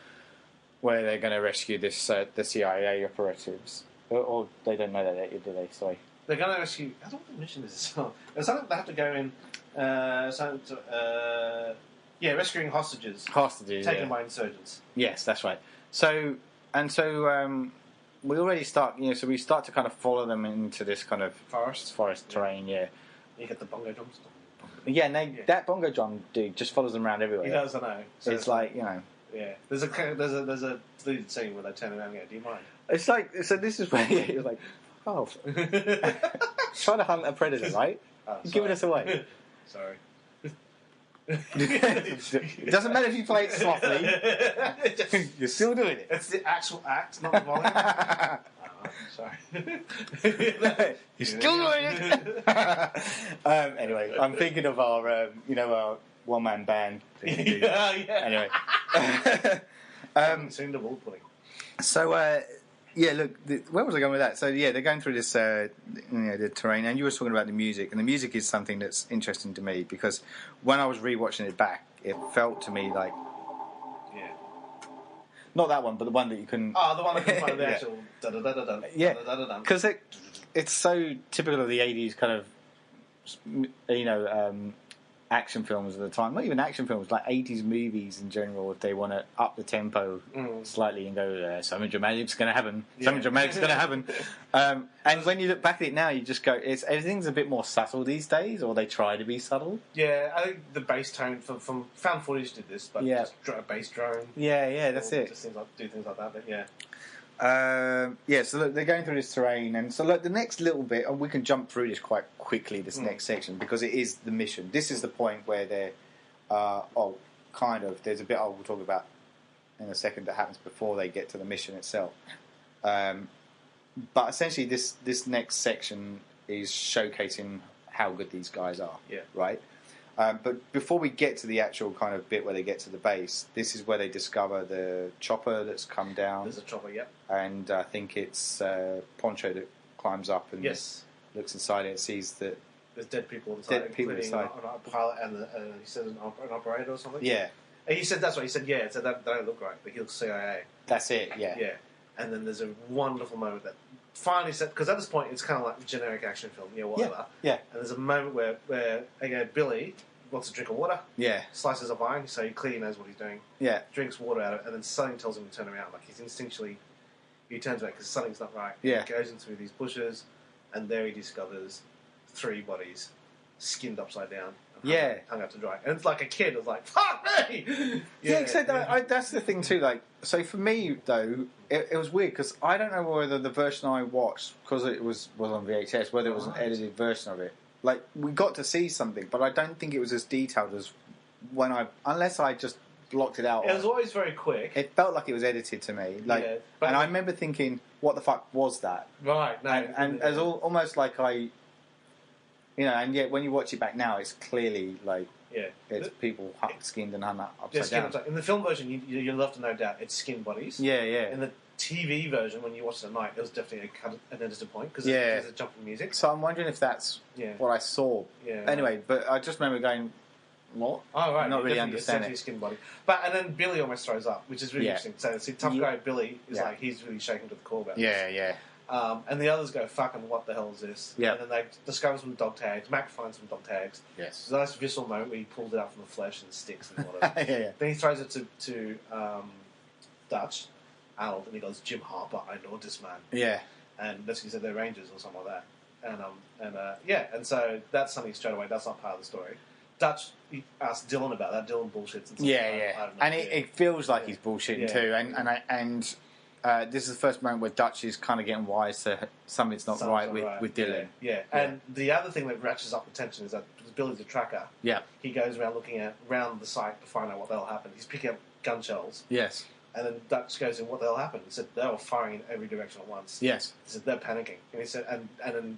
Where they're going to rescue the CIA operatives, or they don't know that yet, do they? Sorry. They're going to rescue. I don't want to mention this. There's something they have to go in. Rescuing hostages. Taken by insurgents. Yes, that's right. So. We already start, so we start to kind of follow them into this kind of forest terrain, yeah. You get the bongo drums. Yeah, and that bongo drum dude just follows them around everywhere. He does, I know. So it's like, Yeah, there's a deleted scene where they turn around and go, "Do you mind?" It's like, so this is where you're like, oh, trying to hunt a predator, right? You're giving us away. Sorry. It doesn't matter if you play it softly. You're still doing it. It's the actual act, not the volume. Sorry. You're still doing it. Anyway, I'm thinking of our one-man band. Anyway. Soon the wall pudding. So, look, where was I going with that? So, they're going through this, the terrain, and you were talking about the music, and the music is something that's interesting to me because when I was rewatching it back, it felt to me like, not that one, but the one that you couldn't. Oh, the one that can find the actual da da da da da. Yeah, because it's so typical of the '80s kind of, action films at the time. Not even action films, like '80s movies in general. If they want to up the tempo slightly and go, something dramatic's going to happen. Something dramatic's going to happen. And when you look back at it now, you just go, everything's a bit more subtle these days, or they try to be subtle. Yeah, I think the bass tone from found footage did this, but just a bass drone. Yeah, that's it. Just do things like that, but yeah. So look, they're going through this terrain, and so look, the next little bit, and we can jump through this quite quickly, this next section, because it is the mission. This is the point where they're, there's a bit I will talk about in a second that happens before they get to the mission itself. But essentially this next section is showcasing how good these guys are, right? But before we get to the actual kind of bit where they get to the base, this is where they discover the chopper that's come down. There's a chopper, and I think it's Poncho that climbs up and looks inside it and sees that there's dead people inside, including a pilot and he said an operator or something. Yeah. And he said that's what he said. Yeah, so that don't look right, but he looks CIA. That's it. Yeah. Yeah. And then there's a wonderful moment that finally said, because at this point it's kind of like a generic action film, whatever. Yeah. And there's a moment where again Billy wants a drink of water. Yeah. Slices a vine, so he clearly knows what he's doing. Yeah. Drinks water out of it, and then something tells him to turn around. Like he's instinctually, he turns back because something's not right. Yeah. He goes in through these bushes, and there he discovers 3 bodies skinned upside down. Hung out to dry. And it's like a kid was like, fuck me! That's the thing too. Like, so for me though, it was weird because I don't know whether the version I watched, because it was on VHS, whether it was an edited version of it. Like, we got to see something, but I don't think it was as detailed as unless I just blocked it out. It was always very quick. It felt like it was edited to me. Like, and I remember thinking, what the fuck was that? Right, no. And as almost like and yet when you watch it back now, it's clearly like, it's people skinned and hung upside down. In the film version, you'll have to no doubt it's skinned bodies. Yeah. In the TV version, when you watch it at night, it was definitely an edited point because there's a jump in music. So I'm wondering if that's what I saw. Yeah. Anyway, but I just remember going, what? Oh, right. Not really understanding it. Skin body. And then Billy almost throws up, which is really interesting. So see, tough guy Billy is like, he's really shaken to the core about this. Yeah. And the others go, fucking, what the hell is this? Yeah. And then they discover some dog tags. Mac finds some dog tags. Yes. There's a nice visceral moment where he pulls it out from the flesh and sticks and whatever. Yeah. Then he throws it to Dutch, Arnold, and he goes, Jim Harper, I know this man. Yeah. And that's he said they're Rangers or something like that. and so that's something straight away. That's not part of the story. Dutch asked Dylan about that. Dylan bullshits and stuff. Yeah. And it feels like he's bullshitting too. And this is the first moment where Dutch is kind of getting wise to something's not right with Dylan. Yeah. And the other thing that ratchets up the tension is that because Billy's a tracker, he goes around looking around the site to find out what the hell happened. He's picking up gun shells. Yes. And then Dutch goes in, what the hell happened? He said, they were firing in every direction at once. Yes. He said, they're panicking. And he said, and then,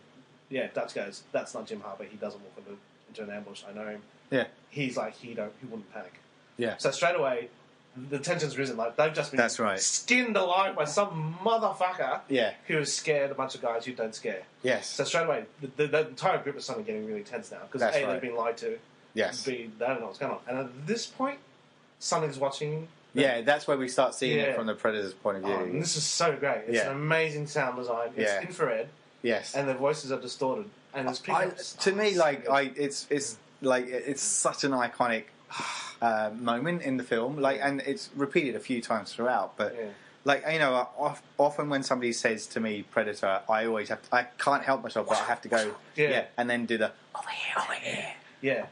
Dutch goes, that's not Jim Harper. He doesn't walk into an ambush. I know him. Yeah. He's like, he wouldn't panic. Yeah. So straight away, the tension's risen. Like, they've just been skinned alive by some motherfucker who has scared a bunch of guys who don't scare. Yes. So straight away, the entire group is suddenly getting really tense now. Because they've been lied to. Yes. They don't know what's going on. And at this point, something's watching. Yeah, that's where we start seeing it from the Predator's point of view. And this is so great. It's an amazing sound design. It's infrared. Yes. And the voices are distorted. And it's to me, it's such an iconic moment in the film. Like, and it's repeated a few times throughout. But often when somebody says to me Predator, I always have to, I can't help myself, but I have to go and then do the over here. Yeah.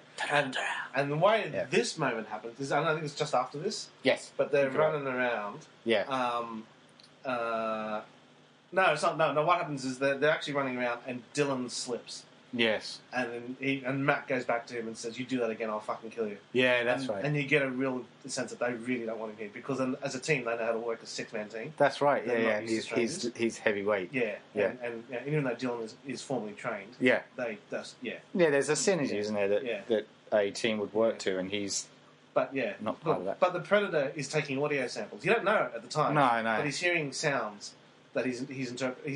And the way this moment happens is, I think it's just after this. Yes. But they're running around. Yeah. No, it's not. No, what happens is they're actually running around and Dylan slips. Yes. And then Matt goes back to him and says, you do that again, I'll fucking kill you. Yeah, that's right. And you get a real sense that they really don't want him here. Because as a team, they know how to work a six-man team. That's right, yeah. He's heavyweight. Yeah. And even though Dylan is formally trained, yeah, there's a synergy, isn't there, that a team would work to, and he's not part of that. But the Predator is taking audio samples. You don't know it at the time. No. But he's hearing sounds that he's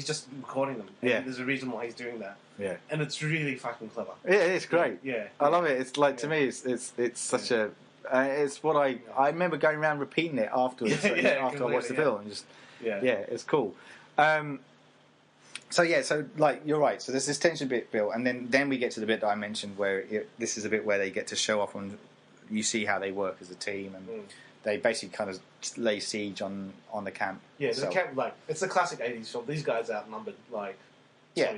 just recording them. And there's a reason why he's doing that. Yeah. And it's really fucking clever. Yeah, it's great. Yeah. I love it. It's like, to me, it's such a... it's what I remember going around repeating it afterwards, after I watched the film. And just, it's cool. So you're right. So there's this tension bit built, and then we get to the bit that I mentioned where this is a bit where they get to show off on... You see how they work as a team, and they basically kind of lay siege on the camp. Yeah, the camp, it's the classic 80s film. These guys outnumbered,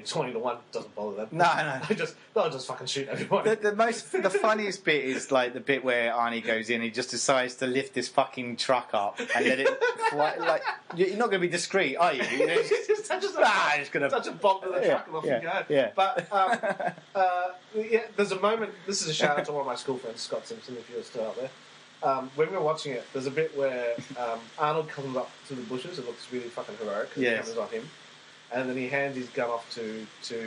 20 to 1 doesn't bother them. No. They'll just fucking shoot everybody. The funniest bit is the bit where Arnie goes in. He just decides to lift this fucking truck up and let it fly. You're not going to be discreet, are you? Just touch a bomb to the truck and off you go. Yeah. But there's a moment. This is a shout out to one of my school friends, Scott Simpson, if you're still out there. When we were watching it, there's a bit where Arnold comes up to the bushes. It looks really fucking heroic. The camera's on him. And then he hands his gun off to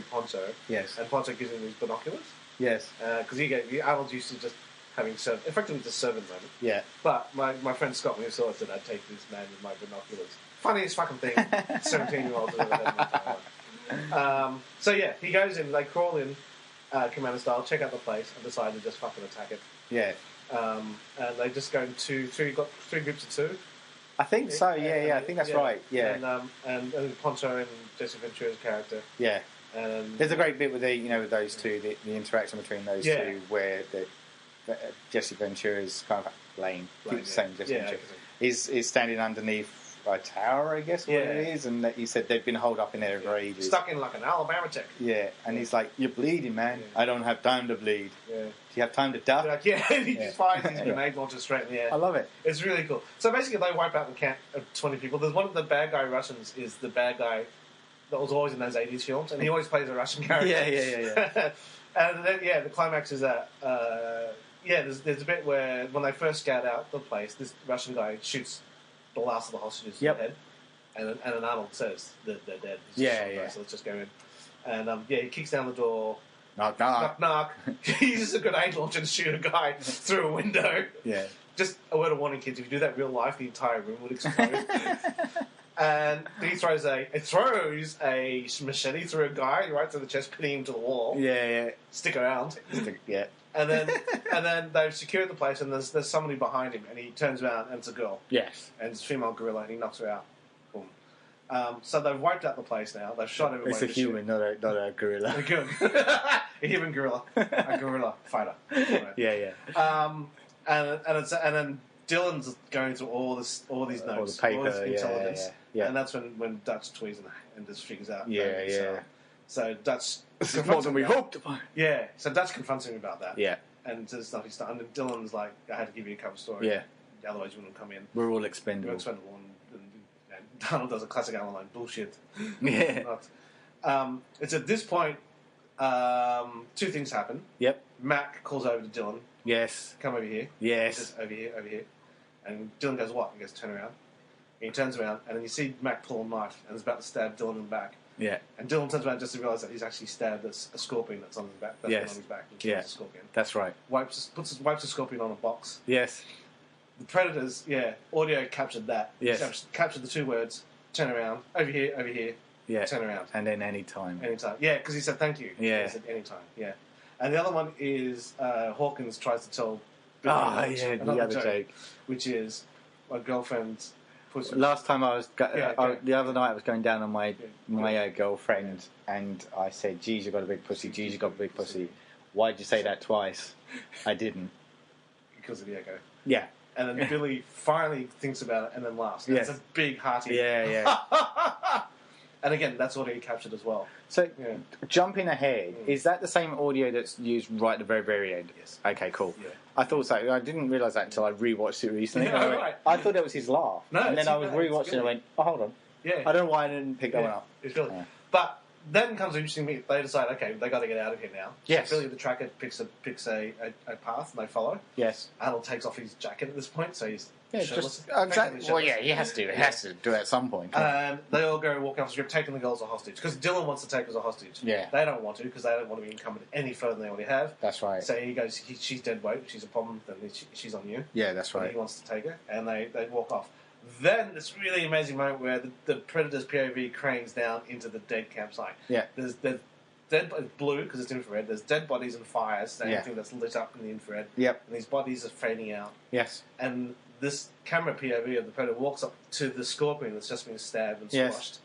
Poncho. Yes. And Poncho gives him his binoculars. Yes. Because Arnold's used to just having effectively just servant moment. Yeah. But my friend Scott, when he saw it, said, I'd take this man with my binoculars. Funniest fucking thing 17-year-olds have ever had in my time. He goes in, they crawl in, Commander style, check out the place, and decide to just fucking attack it. Yeah. And they just go in three groups of two. I think so. Yeah. I think that's right. Yeah. And Poncho and Jesse Ventura's character. Yeah. There's a great bit with with those two, the interaction between those two, where Jesse Ventura's kind of lame. Same Jesse Ventura is standing underneath a tower, I guess, what it is, and he said they've been holed up in there for ages. Stuck in like an Alabama tech. Yeah, and he's like, "You're bleeding, man. I don't have time to bleed. Do you have time to duck?" He just fires his grenade launcher straight in the air. I love it. It's really cool. So basically, they wipe out the camp of 20 people. There's one of the bad guy Russians is the bad guy that was always in those 80s films, and he always plays a Russian character. Yeah. And then, the climax is that, there's a bit where when they first scout out the place, this Russian guy shoots the last of the hostages in the head, and then Arnold says that they're dead. So let's just go in. And he kicks down the door. Knock. He uses a grenade launcher to shoot a guy through a window. Yeah. Just a word of warning, kids, if you do that in real life, the entire room would explode. And he throws a machete through a guy right to the chest, pinning him to the wall. Yeah. Stick around. Yeah. And then they've secured the place, and there's somebody behind him, and he turns around, and it's a girl. Yes. And it's a female gorilla, and he knocks her out. Boom. So they've wiped out the place now. They've shot everybody. It's a human, not a gorilla. A human gorilla. A gorilla fighter. Right. Yeah. And then Dylan's going through all these notes, all the paper, all this intelligence. Yeah. And that's when Dutch tweets and just figures out. Yeah. So Dutch This is more than we hoped upon. Yeah, so Dutch confronts him about that. Yeah. And says stuff he's done. And Dylan's like, I had to give you a cover story. Yeah. Otherwise you wouldn't come in. We're all expendable. We're expendable. And Donald does a classic Alan line, bullshit. Yeah. It's at this point, two things happen. Yep. Mac calls over to Dylan. Yes. Come over here. Yes. He says, over here. And Dylan goes, what? He goes, turn around. And he turns around, and then you see Mac pull a knife and is about to stab Dylan in the back. Yeah. And Dylan turns around just to realise that he's actually stabbed a scorpion that's on his back. That's on his back. And kills the scorpion. That's right. Wipes the scorpion on a box. Yes. The Predators, audio captured that. Yes. Captured the two words, turn around, over here, turn around. And then anytime. Anytime. Yeah, because he said thank you. Yeah. He said anytime, yeah. And the other one is Hawkins tries to tell Billy the other joke. Which is my girlfriend's pussy. Last time I was... the other night I was going down on my girlfriend and I said, geez, you got a big pussy, geez, you got a big pussy. Why'd you say that twice? I didn't. Because of the echo. Yeah. And then Billy finally thinks about it and then laughs. And it's a big hearty... Yeah. And again, that's audio captured as well. So, jumping ahead, is that the same audio that's used right at the very, very end? Yes. Okay, cool. Yeah. I thought so. I didn't realise that until I rewatched it recently. Yeah, right. I thought that was his laugh. No, and then I was rewatching it and I went, oh, hold on. Yeah. I don't know why I didn't pick that one up. It's really... Yeah. But then comes the interesting bit. They decide, okay, they got to get out of here now. Yes. So Billy the tracker picks a path and they follow. Yes. Arnold takes off his jacket at this point, so he's shirtless. Exactly. Well, yeah, he has to. He has to do it at some point. And they all go walking off the strip, taking the girls as a hostage. Because Dylan wants to take us a hostage. Yeah. They don't want to, because they don't want to be encumbered any further than they already have. That's right. So he goes, she's dead weight, she's a problem, then she's on you. Yeah, that's right. And he wants to take her, and they walk off. Then this really amazing moment where the Predator's POV cranes down into the dead campsite. Yeah. There's dead, it's blue because it's infrared. There's dead bodies and fires, anything that's lit up in the infrared. Yep. And these bodies are fading out. Yes. And this camera POV of the Predator walks up to the scorpion that's just been stabbed and squashed.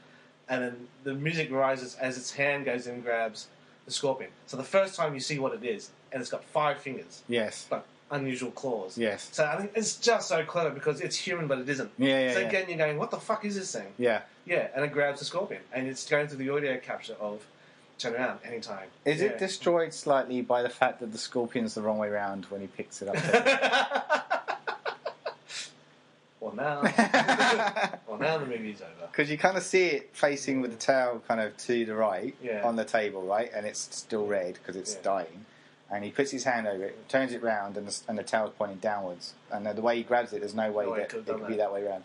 And then the music rises as its hand goes in and grabs the scorpion. So the first time you see what it is, and it's got 5 fingers. Yes. But unusual claws. Yes. So I think it's just so clever because it's human, but it isn't. Yeah. So again, you're going, what the fuck is this thing? Yeah. Yeah, and it grabs the scorpion, and it's going through the audio capture of turn around anytime. Is it destroyed slightly by the fact that the scorpion's the wrong way round when he picks it up? Well, now the movie's over. Because you kind of see it facing with the tail kind of to the right on the table, right? And it's still red because it's dying. And he puts his hand over it, turns it round, and the tail's pointing downwards. And the way he grabs it, there's no way that it could be that way round.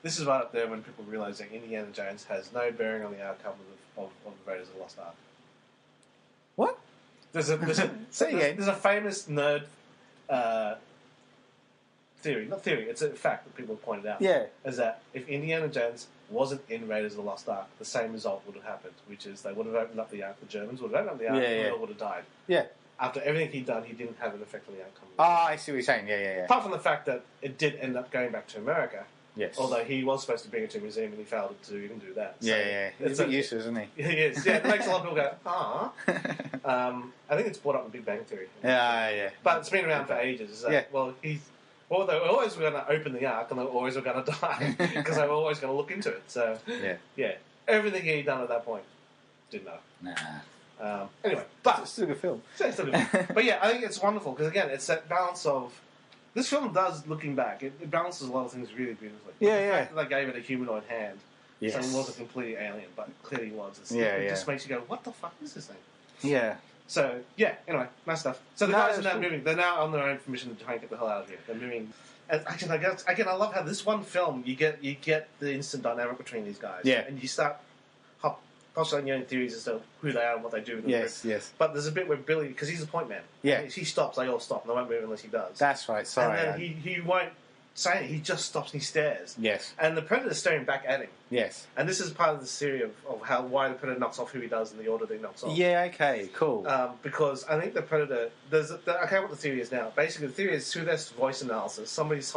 This is right up there when people realise that Indiana Jones has no bearing on the outcome of the Raiders of the Lost Ark. What? There's a famous nerd theory. Not theory, it's a fact that people have pointed out. Yeah. Is that if Indiana Jones wasn't in Raiders of the Lost Ark, the same result would have happened, which is they would have opened up the Ark, the Germans would have opened up the Ark, and they all would have died. Yeah. After everything he'd done, he didn't have an effect on the outcome. I see what you're saying. Yeah. Apart from the fact that it did end up going back to America. Yes. Although he was supposed to bring it to a museum and he failed to even do that. So yeah. It's a bit useless, isn't he? He is. Yeah, it makes a lot of people go, I think it's brought up in Big Bang Theory. Yeah. But it's been around for ages. Well, they were always going to open the Ark and they were always going to die because they were always going to look into it. So, yeah. Everything he'd done at that point, didn't know. Nah. Anyway, but it's still a good film. But yeah, I think it's wonderful because again, it's that balance of this film does, looking back, it balances a lot of things really beautifully. The fact that they gave it a humanoid hand, so it wasn't completely alien, but clearly was. It just makes you go, "What the fuck is this thing?" Yeah. So yeah, anyway, nice stuff. So the guys are now moving. They're now on their own permission to try and get the hell out of here. They're moving. And again, I love how this one film you get the instant dynamic between these guys. Yeah. And you start postulating your own theories as to who they are and what they do. Yes. But there's a bit where Billy, because he's a point man. Yeah. If he stops, they all stop, and they won't move unless he does. That's right. Sorry. And then he won't say it. He just stops and he stares. Yes. And the Predator's staring back at him. Yes. And this is part of the theory of why the Predator knocks off who he does in the order that he knocks off. Yeah. Okay. Cool. Because I think the Predator. Okay, what the theory is now. Basically, the theory is through this voice analysis, somebody's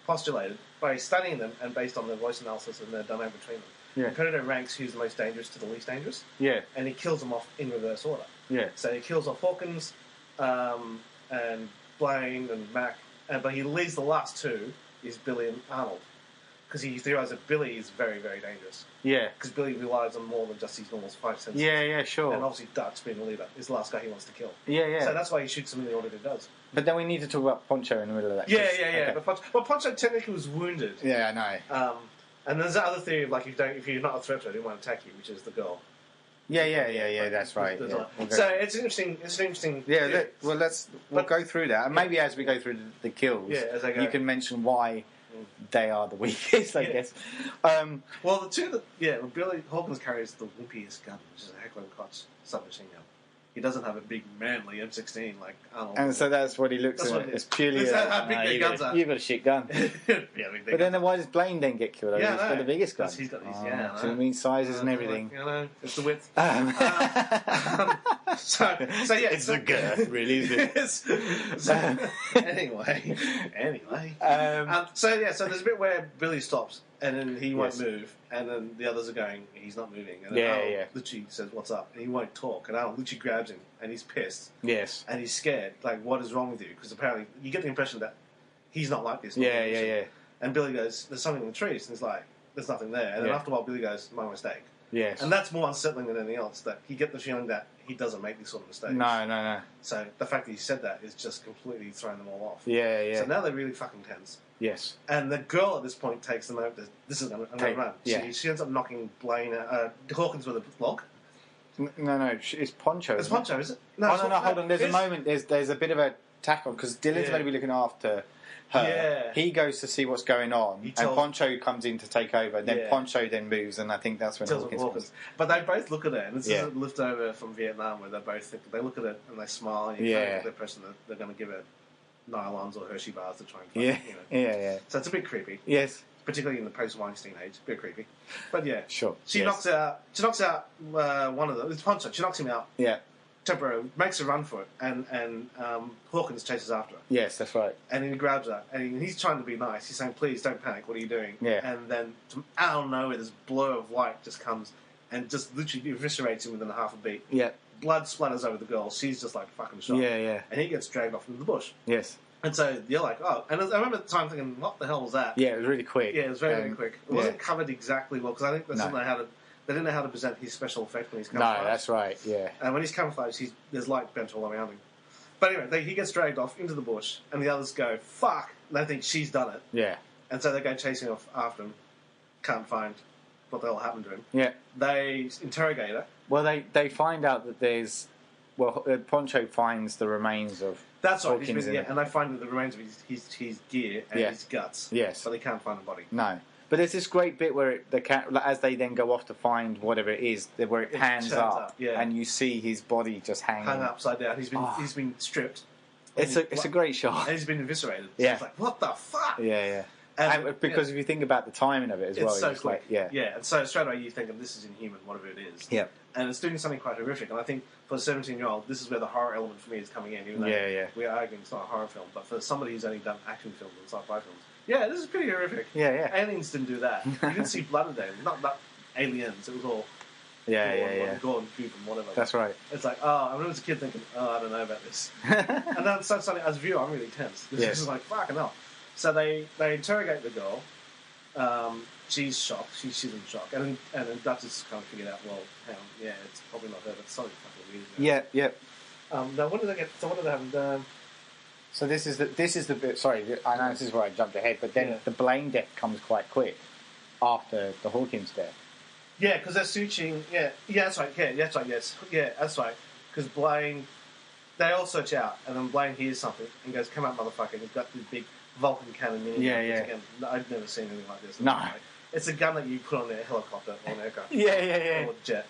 postulated by studying them and based on their voice analysis and their dynamic between them. Yeah. The Predator ranks who's the most dangerous to the least dangerous. Yeah. And he kills them off in reverse order. Yeah. So he kills off Hawkins, and Blaine and Mac, but he leaves the last two is Billy and Arnold. because he realised that Billy is very, very dangerous. Yeah. Because Billy relies on more than just his normal 5 senses. Yeah, sure. And obviously Dutch, being the leader, is the last guy he wants to kill. Yeah. So that's why he shoots him in the order that he does. But then we need to talk about Poncho in the middle of that. Yeah. Okay. But Poncho technically was wounded. Yeah, I know. And there's that other theory of, like, if you're not a threat to it, he won't attack you, which is the girl. Yeah, that's right. So it's interesting. Yeah, we'll go through that. And maybe as we go through the kills, as I go. you can mention why they are the weakest, I guess. Well, the two that, Billy Hawkins carries the wimpiest gun, which is a Heckler & Koch submachine gun. He doesn't have a big manly M16 like Arnold. And so that's what he looks at. It's purely how big their guns are. You've got a shit gun. But then why does Blaine then get killed? He's got the biggest gun. He's got these, so it means sizes and everything. It's the width. So it's the girth, really, isn't it? Anyway. So there's a bit where Billy stops and then he won't move, and then the others are going, he's not moving. And then Al literally says, "What's up?" And he won't talk. And Al literally grabs him, and he's pissed. Yes. And he's scared. Like, what is wrong with you? Because apparently you get the impression that he's not like this. Yeah. And Billy goes, "There's something in the trees." And he's like, "There's nothing there." And then after a while, Billy goes, "My mistake." Yes. And that's more unsettling than anything else, that you get the feeling that he doesn't make these sort of mistakes. No. So the fact that he said that is just completely throwing them all off. Yeah. So now they're really fucking tense. Yes. And the girl at this point takes the note that this is going to run. Yeah. She ends up knocking Hawkins with a log. No, it's Poncho. It's Poncho, is it? No, hold on. There's a moment, there's a bit of a tackle, because Dylan's going to be looking after her. Yeah. He goes to see what's going on, and Poncho comes in to take over. Then Poncho then moves, and I think that's when Hawkins. But they both look at it, and this is a leftover from Vietnam, where they both think, they look at it and they smile, and you kind of get the impression that they're going to give it nylons or Hershey bars to try and find, Yeah. So it's a bit creepy. Yes. Particularly in the post-Weinstein age, a bit creepy. But yeah, sure. She knocks out one of them. It's Poncho. She knocks him out. Yeah. Temporarily makes a run for it, and Hawkins chases after her. Yes, that's right. And he grabs her, and he's trying to be nice. He's saying, "Please don't panic. What are you doing?" Yeah. And then out of nowhere, this blur of light just comes and just literally eviscerates him within a half a beat. Yeah. Blood splatters over the girl. She's just like fucking shot. Yeah. And he gets dragged off into the bush. Yes. And so you're like, oh. And I remember at the time thinking, what the hell was that? Yeah, it was really quick. Yeah, it was very quick. It wasn't covered exactly well, because I think they didn't know how to present his special effect when he's camouflaged. No, that's right, yeah. And when he's camouflaged, there's light bent all around him. But anyway, he gets dragged off into the bush, and the others go, fuck! And they think she's done it. Yeah. And so they go chasing off after him. Can't find what the hell happened to him. Yeah. They interrogate her. Well, they find out that there's... Well, Poncho finds the remains of... That's right, Hawkins and they find the remains of his gear and his guts. Yes. But they can't find the body. No. But there's this great bit where as they then go off to find whatever it is, where it pans up, and you see his body just hung upside down. He's been stripped. It's a great shot. And he's been eviscerated. So Yeah. it's like, what the fuck? Yeah. And because if you think about the timing of it as well, it's so quick. Like, and so straight away you think, this is inhuman, whatever it is. Yeah. And it's doing something quite horrific. And I think for a 17-year-old, this is where the horror element for me is coming in. Even though we're arguing it's not a horror film, but for somebody who's only done action films and sci-fi films, this is pretty horrific. Yeah. Aliens didn't do that. You didn't see blood in them. Not aliens. It was all gore and goop and whatever. That's right. It's like, I remember as a kid thinking, I don't know about this. And then suddenly, as a viewer, I'm really tense. This is like, fucking hell. So they interrogate the girl. She's shocked. She's in shock. And then Dutch has kind of figured out, well, hang on, it's probably not her, but it's something fucking weird. Yeah. Now, what did they get? So what did they have? So this is the bit. Sorry, I know this is where I jumped ahead, but then the Blaine death comes quite quick after the Hawkins death. Yeah, because they're searching. Yeah, that's right. Yeah, that's right. Yes, yeah, that's right. Because Blaine, they all search out, and then Blaine hears something and goes, "Come out, motherfucker!" And he's got this big Vulcan cannon mini. Yeah. Again, I've never seen anything like this. No. It's a gun that you put on a helicopter or an aircraft. Yeah. Or a jet.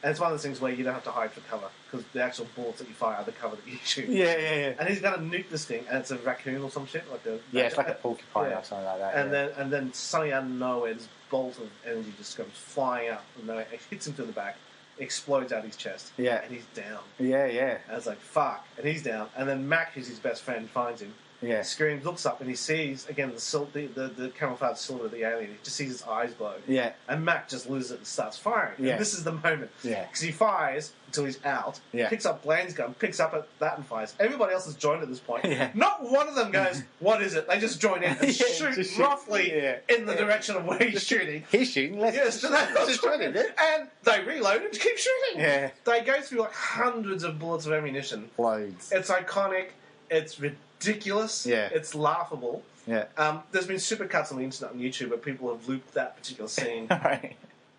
And it's one of those things where you don't have to hide for cover, because the actual bullets that you fire are the cover that you shoot. Yeah. And he's going to nuke this thing, and it's a raccoon or some shit. It's like a porcupine or something like that. And then suddenly out of nowhere, this bolt of energy just comes flying out from nowhere. It hits him to the back, explodes out his chest. Yeah. And he's down. Yeah. And it's like, fuck. And he's down. And then Mac, who's his best friend, finds him. Yeah. Screams, looks up, and he sees again the camouflage silhouette of the alien. He just sees his eyes glow. Yeah. And Mac just loses it and starts firing. Yeah. And this is the moment. Yeah. Because he fires until he's out. Yeah. Picks up Blaine's gun, picks up at that and fires. Everybody else has joined at this point. Yeah. Not one of them goes, "What is it?" They just join in and Yeah, shoot just shoot. roughly Yeah. in the direction of where he's shooting. He's shooting. Let's just try it. And they reload and keep shooting. Yeah. They go through like hundreds of bullets of ammunition. Loads. It's iconic. It's ridiculous. Yeah. It's laughable. Yeah. There's been supercuts on the internet on YouTube where people have looped that particular scene Right.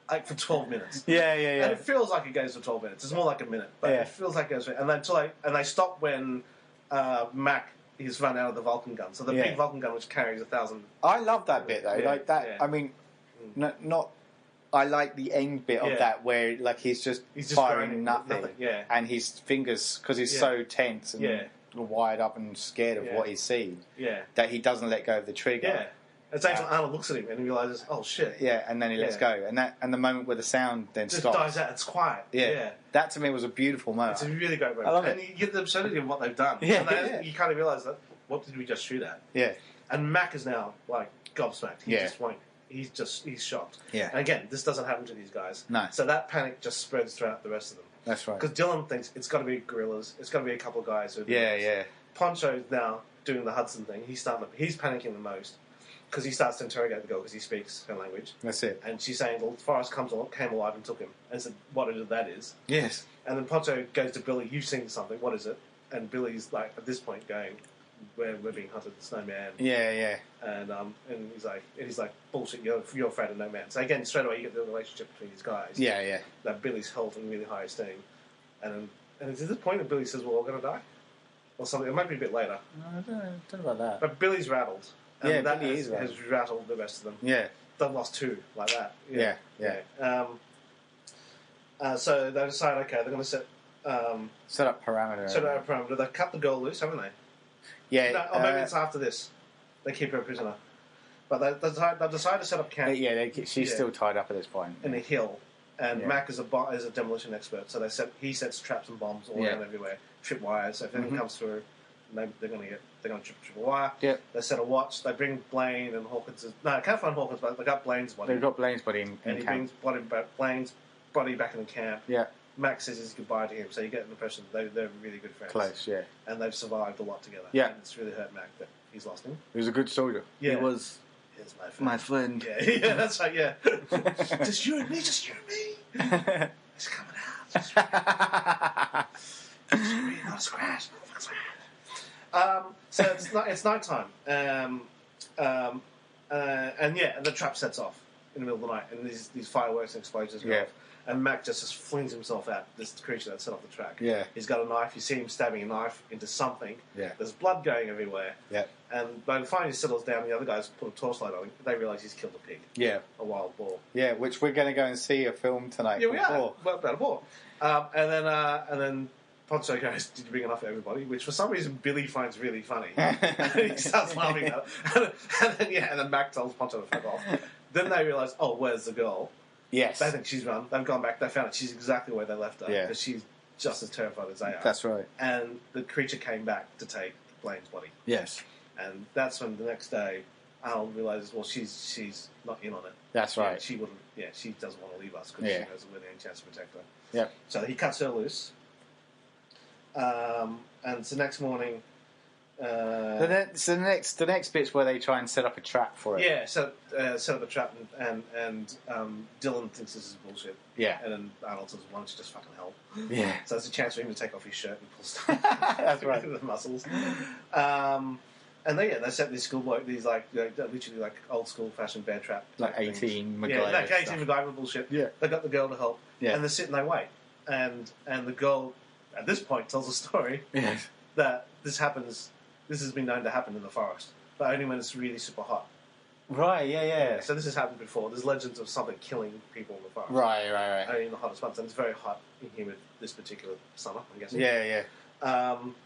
like for 12 minutes. Yeah. And it feels like it goes for 12 minutes. It's more like a minute, but Yeah. it feels like it goes for... And they stop when Mac is run out of the Vulcan gun. So the big Vulcan gun, which carries 1,000... I love that bit though. Yeah, Like that. yeah. I mean, not. I like the end bit of that where like he's just firing firing nothing. Yeah. And his fingers, because he's so tense and wired up and scared of what he's seen, that he doesn't let go of the trigger. Yeah. It's actually Arnold looks at him and he realizes, oh shit. Yeah, and then he lets go, and the moment where the sound then Just stops. dies out. It's quiet. Yeah. That to me was a beautiful moment. It's a really great moment. I love and it. you get the absurdity of what they've done. Yeah, And you kind of realise that, what did we just shoot at? Yeah. And Mac is now, like, gobsmacked. He Yeah. just won't. He's shocked. Yeah. And again, this doesn't happen to these guys. No. So that panic just spreads throughout the rest of them. That's right. Because Dylan thinks it's got to be guerrillas. It's got to be a couple of guys who are doing this. Yeah. Poncho's now doing the Hudson thing. He's panicking the most because he starts to interrogate the girl because he speaks her language. That's it. And she's saying the forest came alive and took him. And said, what is it that is? Yes. And then Poncho goes to Billy, you've seen something, what is it? And Billy's like, at this point, going, we're being hunted, there's no man. Yeah. And he's like, bullshit, you're afraid of no man. So again, straight away you get the relationship between these guys. Yeah. That Billy's held in really high esteem. And it's at this point that Billy says, we're all going to die? Or something, it might be a bit later. I don't know about that. But Billy's rattled. And that Billy has rattled the rest of them. Yeah. They've lost two, like that. Yeah. So they decide, okay, they're going to set up parameter. set out a parameter. They've cut the girl loose, haven't they? Yeah. No, or maybe it's after this. They keep her a prisoner. But they decide to set up camp she's still tied up at this point. in a hill. And Mac is a demolition expert, so he sets traps and bombs all around everywhere, trip wires. So if anything comes through, they're going to trip a wire. Yep. They set a watch. They bring Blaine and Hawkins. No, I can't find Hawkins, but they got Blaine's body. They've got Blaine's body in and he camp. brings Blaine's body back in the camp. Yeah. Max says his goodbye to him, so you get the impression they're really good friends. Close, yeah. And they've survived a lot together. Yeah. And it's really hurt Mac that he's lost him. He was a good soldier. Yeah. He was He's my friend. my friend. Yeah, that's right, yeah. Just you and me. It's coming out. Just you and me, not a scratch. So it's nighttime. And the trap sets off in the middle of the night, and these fireworks and explosions go off. And Mac just flings himself at this creature that set off the track. Yeah. He's got a knife. You see him stabbing a knife into something. Yeah. There's blood going everywhere. Yeah. And by the time he settles down, the other guys put a torchlight on him. They realise he's killed a pig. Yeah. A wild boar. Yeah, which we're going to go and see a film tonight. Yeah, we are. Well, about a boar. And then Poncho goes, did you bring enough for everybody? Which for some reason Billy finds really funny. And he starts laughing at it. And then Mac tells Poncho to fuck off. Then they realise, oh, where's the girl? Yes. They think she's run. They've gone back. They found out she's exactly where they left her. Yeah. Because she's just as terrified as they are. That's right. And the creature came back to take Blaine's body. Yes. And that's when the next day Arnold realises, well, she's not in on it. That's right. She wouldn't. Yeah, she doesn't want to leave us because she knows that we're the only chance to protect her. Yeah. So he cuts her loose. And it's the next morning. The next bit's where they try and set up a trap for it. Yeah, set up a trap, and Dylan thinks this is bullshit. Yeah. And then Arnold says, "Why don't you just fucking help?" Yeah. So it's a chance for him to take off his shirt and pull stuff. That's right. The muscles. And they set these schoolboy, these literally like old school fashioned bear trap, like 18 MacGyver. Yeah, like 18 stuff. MacGyver bullshit. Yeah. They got the girl to help. Yeah. And they sit and they wait. And the girl at this point tells a story Yes. that this happens. This has been known to happen in the forest, but only when it's really super hot. Right. Yeah. So this has happened before. There's legends of something killing people in the forest. Right. Only in the hottest months, and it's very hot and humid this particular summer, I'm guessing. Yeah.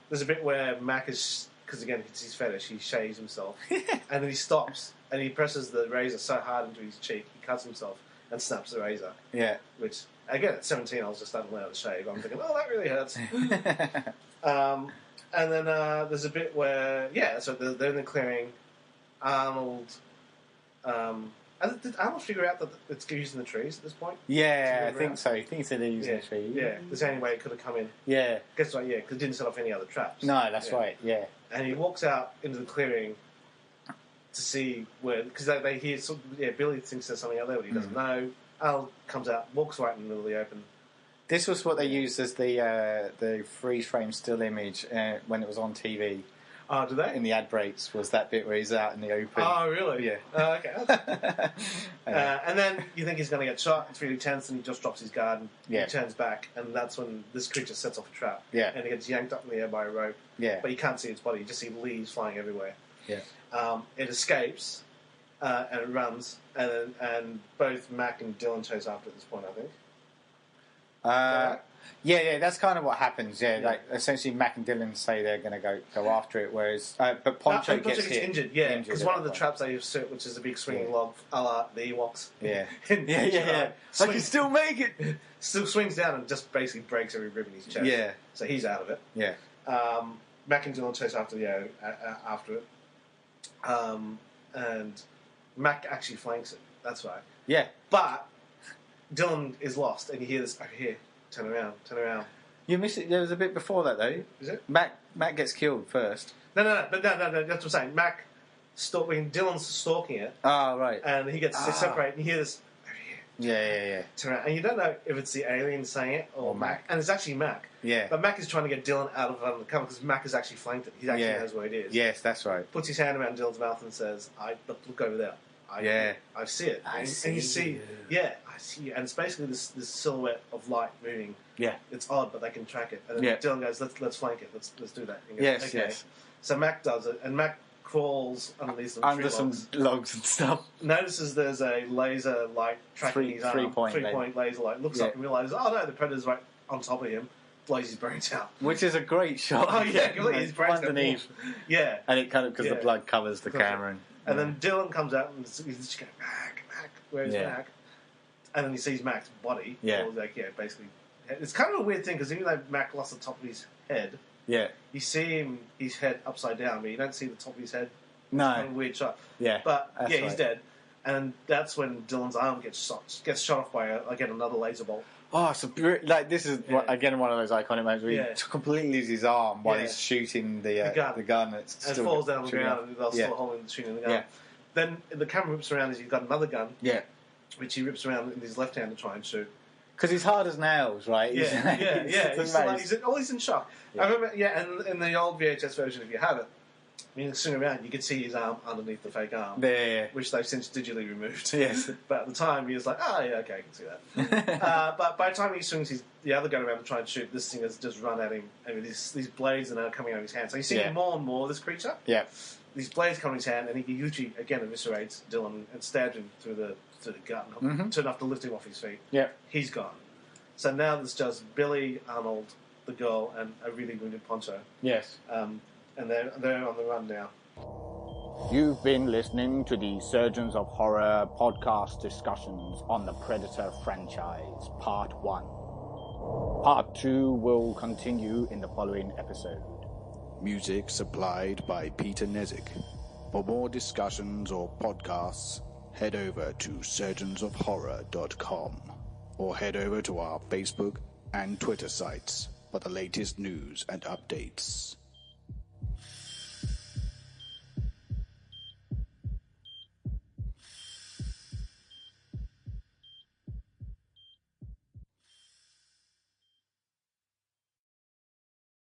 There's a bit where Mac is, because again it's his fetish, he shaves himself, and then he stops and he presses the razor so hard into his cheek, he cuts himself and snaps the razor. Yeah. Which again at 17 I was just starting to learn how to shave. I'm thinking, oh, that really hurts. And then there's a bit where, so they're in the clearing. Arnold... did Arnold figure out that it's using the trees at this point? Yeah, I think so. I think they're using the trees. Yeah, there's any way it could have come in. Yeah. Guess what, because it didn't set off any other traps. No, that's right, yeah. And he walks out into the clearing to see where... Because they hear... Billy thinks there's something out there, but he doesn't know. Arnold comes out, walks right in the middle of the open. This was what they used as the freeze-frame still image when it was on TV. Oh, do they? In the ad breaks was that bit where he's out in the open. Oh, really? Yeah. Okay. And then you think he's going to get shot. It's really tense, and he just drops his guard and he turns back, and that's when this creature sets off a trap. Yeah. And he gets yanked up in the air by a rope. Yeah. But you can't see its body. You just see leaves flying everywhere. Yeah. It escapes, and it runs, and both Mac and Dylan chase after at this point, I think. Yeah, that's kind of what happens. Yeah, like essentially, Mac and Dylan say they're going to go after it, whereas but Poncho gets injured. Yeah, because one of the traps they set, which is a big swinging log, a la the Ewoks. Yeah, yeah. I can still make it. Still swings down and just basically breaks every rib in his chest. Yeah, so he's out of it. Yeah. Mac and Dylan chase after after it, and Mac actually flanks it. That's right. Yeah, but Dylan is lost, and you hear this over here. Turn around. You miss it. There was a bit before that, though. Is it? Mac gets killed first. No. That's what I'm saying. Mac, when Dylan's stalking it. Oh, right. And he gets separated, and you hear this over here. Yeah. Turn around. And you don't know if it's the alien saying it or Mac. And it's actually Mac. Yeah. But Mac is trying to get Dylan out of the cover because Mac has actually flanked it. He actually knows where it is. Yes, that's right. Puts his hand around Dylan's mouth and says, look over there. I see it. And you see, I see you. And it's basically this silhouette of light moving. Yeah. It's odd, but they can track it. And then Dylan goes, let's flank it. Let's do that. And goes, yes. So Mac does it, and Mac crawls underneath some logs and stuff. Notices there's a laser light tracking his arm. Three-point laser light. Looks up and realizes, oh no, the predator's right on top of him. Blows his brains out. Which is a great shot. Oh yeah, his brains underneath. Yeah. And it kind of, because the blood covers the camera. And then Dylan comes out and he's just going, Mac, where's Mac? And then he sees Mac's body. Yeah. Basically. It's kind of a weird thing because even though Mac lost the top of his head, you see his head upside down, but you don't see the top of his head. No. It's kind of a weird shot. Yeah. But he's dead. And that's when Dylan's arm gets shot off by another laser bolt. Oh, so this is again one of those iconic moments where he completely loses his arm while he's shooting the gun. It's and still falls down on the ground, and they're still holding shooting the gun. Yeah. Then the camera rips around as he's got another gun. Yeah. Which he rips around in his left hand to try and shoot. Because he's hard as nails, right? He's in shock. Yeah. I remember, and in the old VHS version, if you have it, when you swing around, you could see his arm underneath the fake arm. Which they've since digitally removed. Yes. But at the time, he was like, oh, yeah, okay, I can see that. But by the time he swings the other gun around to try and shoot, this thing has just run at him. And these blades are now coming out of his hand. So you see more and more of this creature. Yeah. These blades come in his hand, and he usually, again, eviscerates Dylan and stabs him through the gut, to enough to lift him off his feet. Yeah. He's gone. So now there's just Billy, Arnold, the girl, and a really wounded Poncho. Yes. And they're on the run now. You've been listening to the Surgeons of Horror podcast discussions on the Predator franchise, Part 1. Part 2 will continue in the following episode. Music supplied by Peter Nezik. For more discussions or podcasts, head over to surgeonsofhorror.com or head over to our Facebook and Twitter sites for the latest news and updates.